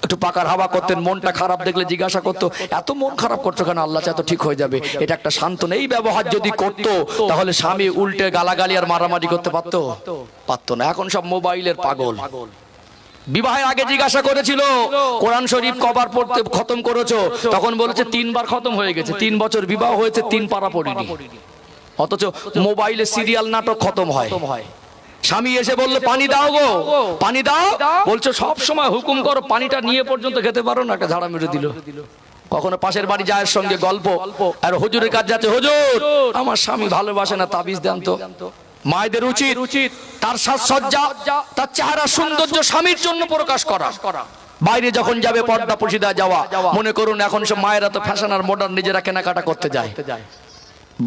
একটু পাকার হাওয়া করতেন। মনটা খারাপ দেখলে জিজ্ঞাসা করতো, এত মন খারাপ করছো কেন? আল্লাহ চায় তো ঠিক হয়ে যাবে। এটা একটা সান্ত্বনা। এই ব্যবহার যদি করতো তাহলে স্বামী উল্টে গালাগালি আর মারামারি করতে পারতো না। এখন সব মোবাইলের পাগল। বিবাহের আগে জিজ্ঞাসা করেছিল, কোরআন শরীফ কবার পড়তে খতম করেছো? তখন বলেছে 3 বার খতম হয়ে গেছে। 3 বছর বিবাহ হয়েছে, 3 পারা পড়িনি। অথচ মোবাইলে সিরিয়াল নাটক খতম হয়। স্বামী এসে বললো, পানি দাও গো, পানি দাও। বলছো সব সময় হুকুম করো, পানিটা নিয়ে পর্যন্ত খেতে পারো না, একটা ঝাড়া মেরে দিল। কখনো পাশের বাড়ি যায় সঙ্গে গল্প, আর হুজুরের কাছে যাচ্ছে, হুজুর আমার স্বামী ভালোবাসে না, তাবিজ দেন তো। মায়েদের উচিত তার সাজসজ্জা, তার চেহারা সৌন্দর্য স্বামীর জন্য প্রকাশ করা। বাইরে যখন যাবে পর্দা পর্দা যাওয়া। মনে করুন এখন সব মায়েরা তো ফ্যাশন আর মডার্ন নিজেরা কেনাকাটা করতে যায়।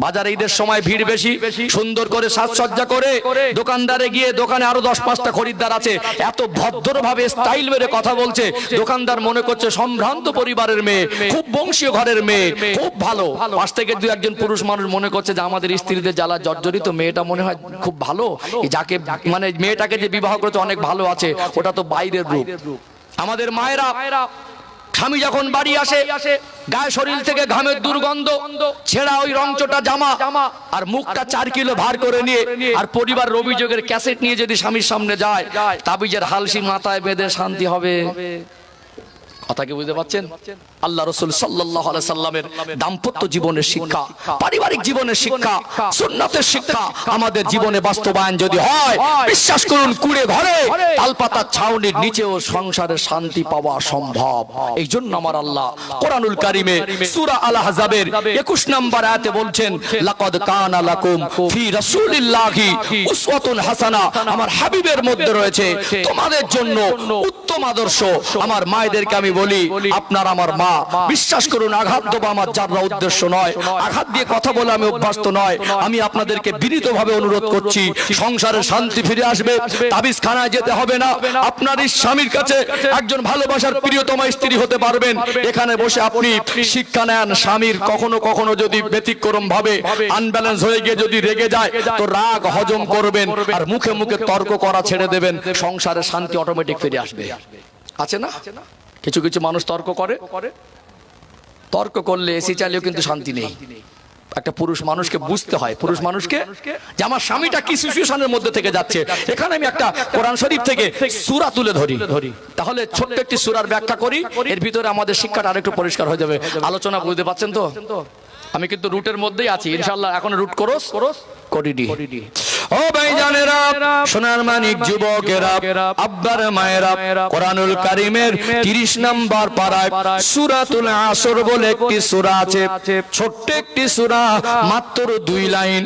বাজারে ঈদের সময় ভিড় বেশি, সুন্দর করে সাজসজ্জা করে দোকানদারে গিয়ে, দোকানে আরো 10-5টা খরিদ্দার আছে, এত ভদ্রভাবে স্টাইল মেরে কথা বলছে, দোকানদার মনে করছে সম্ভ্রান্ত পরিবারের মেয়ে, খুব বংশীয় ঘরের মেয়ে, খুব ভালো। পাশ থেকে 2-1 পুরুষ মানুষ মনে করছে যে আমাদের স্ত্রীদের জ্বালা জর্জরিত, মেয়েটা মনে হয় খুব ভালো, যাকে মানে মেয়েটাকে যে বিবাহ করেছে অনেক ভালো আছে, ওটা তো বাইরের রূপ। আমাদের মায়েরা স্বামী যখন বাড়ি আসে, গায়ে শরীর থেকে ঘামের দুর্গন্ধ, ছেঁড়া ওই রংচটা জামা আর মুখটা 4 কিলো ভার করে নিয়ে আর পরিবার অভিযোগের ক্যাসেট নিয়ে যদি স্বামীর সামনে যায়, তাবিজের হালসি মাথায় বেঁধে শান্তি হবে? কথা কি বুঝতে পারছেন? আল্লাহ রাসূল সাল্লাল্লাহু আলাইহি সাল্লামের দাম্পত্য জীবনের শিক্ষা, পারিবারিক জীবনের শিক্ষা, সুন্নাতের শিক্ষা আমাদের জীবনে বাস্তবায়ন যদি হয়, বিশ্বাস করুন কুড়ে ঘরে তালপাতার ছাউনির নিচেও সংসারে শান্তি পাওয়া সম্ভব। এই জন্য আমার আল্লাহ কোরআনুল কারীমে সূরা আল আহজাবের 21 নম্বর আয়াতে বলছেন, লাকাদ কানা লাকুম ফি রাসূলিল্লাহি উসওয়াতুন হাসানা, আমার হাবিবের মধ্যে রয়েছে তোমাদের জন্য উত্তম আদর্শ। আমার মায়েদেরকে আমি বলি, আপনার আমার মা, বিশ্বাস করুন আঘাত দেবো আমার যারা উদ্দেশ্য নয়, আঘাত দিয়ে কথা বলে আমি অভ্যস্ত নয়। আমি আপনাদেরকে বিনীতভাবে অনুরোধ করছি, সংসারে শান্তি ফিরে আসবে, তাবিজ খানায় যেতে হবে না। আপনার এই স্বামীর কাছে একজন ভালোবাসার প্রিয়তমা স্ত্রী হতে পারবেন। এখানে বসে আপনি শিক্ষা নেন, স্বামীর কখনো কখনো যদি ব্যতিক্রম ভাবে আনব্যালেন্স হয়ে গিয়ে যদি রেগে যায়, তো রাগ হজম করবেন আর মুখে মুখে তর্ক করা ছেড়ে দেবেন, সংসারে শান্তি অটোমেটিক ফিরে আসবে। আছে না কিছু কিছু মানুষ তর্ক করে, তর্ক করলে এসি চালিয়েও কিন্তু শান্তি নেই। একটা পুরুষ মানুষকে বুঝতে হয়, পুরুষ মানুষকে যে আমার স্বামীটা কি সিচুয়েশনের মধ্যে থেকে যাচ্ছে। এখানে আমি একটা কোরআন শরীফ থেকে সূরা তুলে ধরি, তাহলে ছোট্ট একটি সূরার ব্যাখ্যা করি, এর ভিতরে আমাদের শিক্ষাটা আরেকটু পরিষ্কার হয়ে যাবে। আলোচনা বুঝতে পারছেন তো? আমি কিন্তু রুটের মধ্যেই আছি, ইনশাআল্লাহ এখন রুট ক্রস করিনি। ও ভাইজানেরা, সোনার মানিক যুবকেরা, আব্বার মায়েরা, কোরআনুল কারীমের 30 নম্বর পারায় সূরাতুল আসর বলে একটি সূরা আছে, ছোট্ট একটি সূরা, মাত্র 2 লাইন।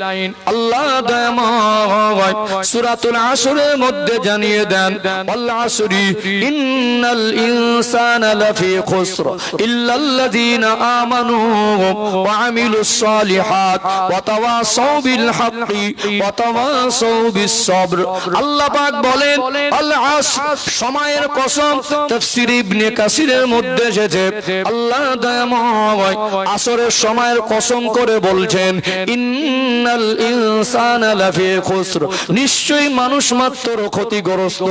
আল্লাহ দয়াময় সূরাতুল আসরের মধ্যে জানিয়ে দেন, ওয়াল আসরি ইন্নাল ইনসানা লাফি খুসর ইল্লাল্লাযীনা আমানু ওয়া আমিলুস সালিহাত ওয়া তাওয়াসাউ বিল হাক্কি ওয়া তাওয়াসাউ বিস সবর। আল্লাহ পাক বলেন আল আসর, সময়ের কসম। তাফসীর ইবনে কাসিরের মধ্যে এসেছে, আল্লাহ দয়াময় আসরের সময়ের কসম করে বলছেন, ইন্নাল ইনসানা লাফি খুসর, নিশ্চয়ই মানুষ মাত্র ক্ষতিগ্রস্ত,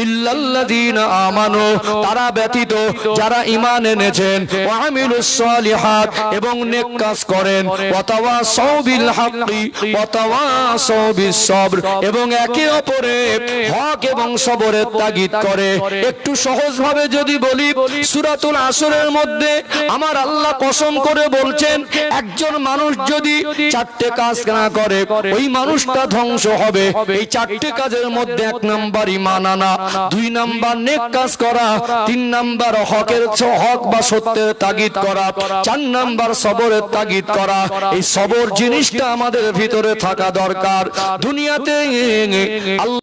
ইল্লাল্লাযীনা আমানু, তারা ব্যতীত যারা ঈমান এনেছেন, ওয়া আমিলুস সালিহাত, এবং নেক কাজ করেন, ওয়া তাওয়াসাউ বিল হাক্কি ওয়া তাওয়াসাউ বিস সবর, এবং একে অপরের হক এবং সবরের তাগিদ করে। একটু সহজ ভাবে যদি বলি, সূরাতুল আসরের মধ্যে আমার আল্লাহ কসম করে বলছেন, একজন মানুষ যদি 4টে কাজ না করে, ওই মানুষটা ধ্বংস হবে। এই 4টে কাজের মধ্যে 1 নাম্বার ঈমান আনা, 2 নাম্বার নেক কাজ করা, 3 নাম্বার হক বা সত্যের তাগিদ করা, 4 নাম্বার সবরের তাগিদ করা। এই সবর জিনিসটা আমাদের ভিতরে থাকা দরকার। দুনিয়াতে আল্লাহ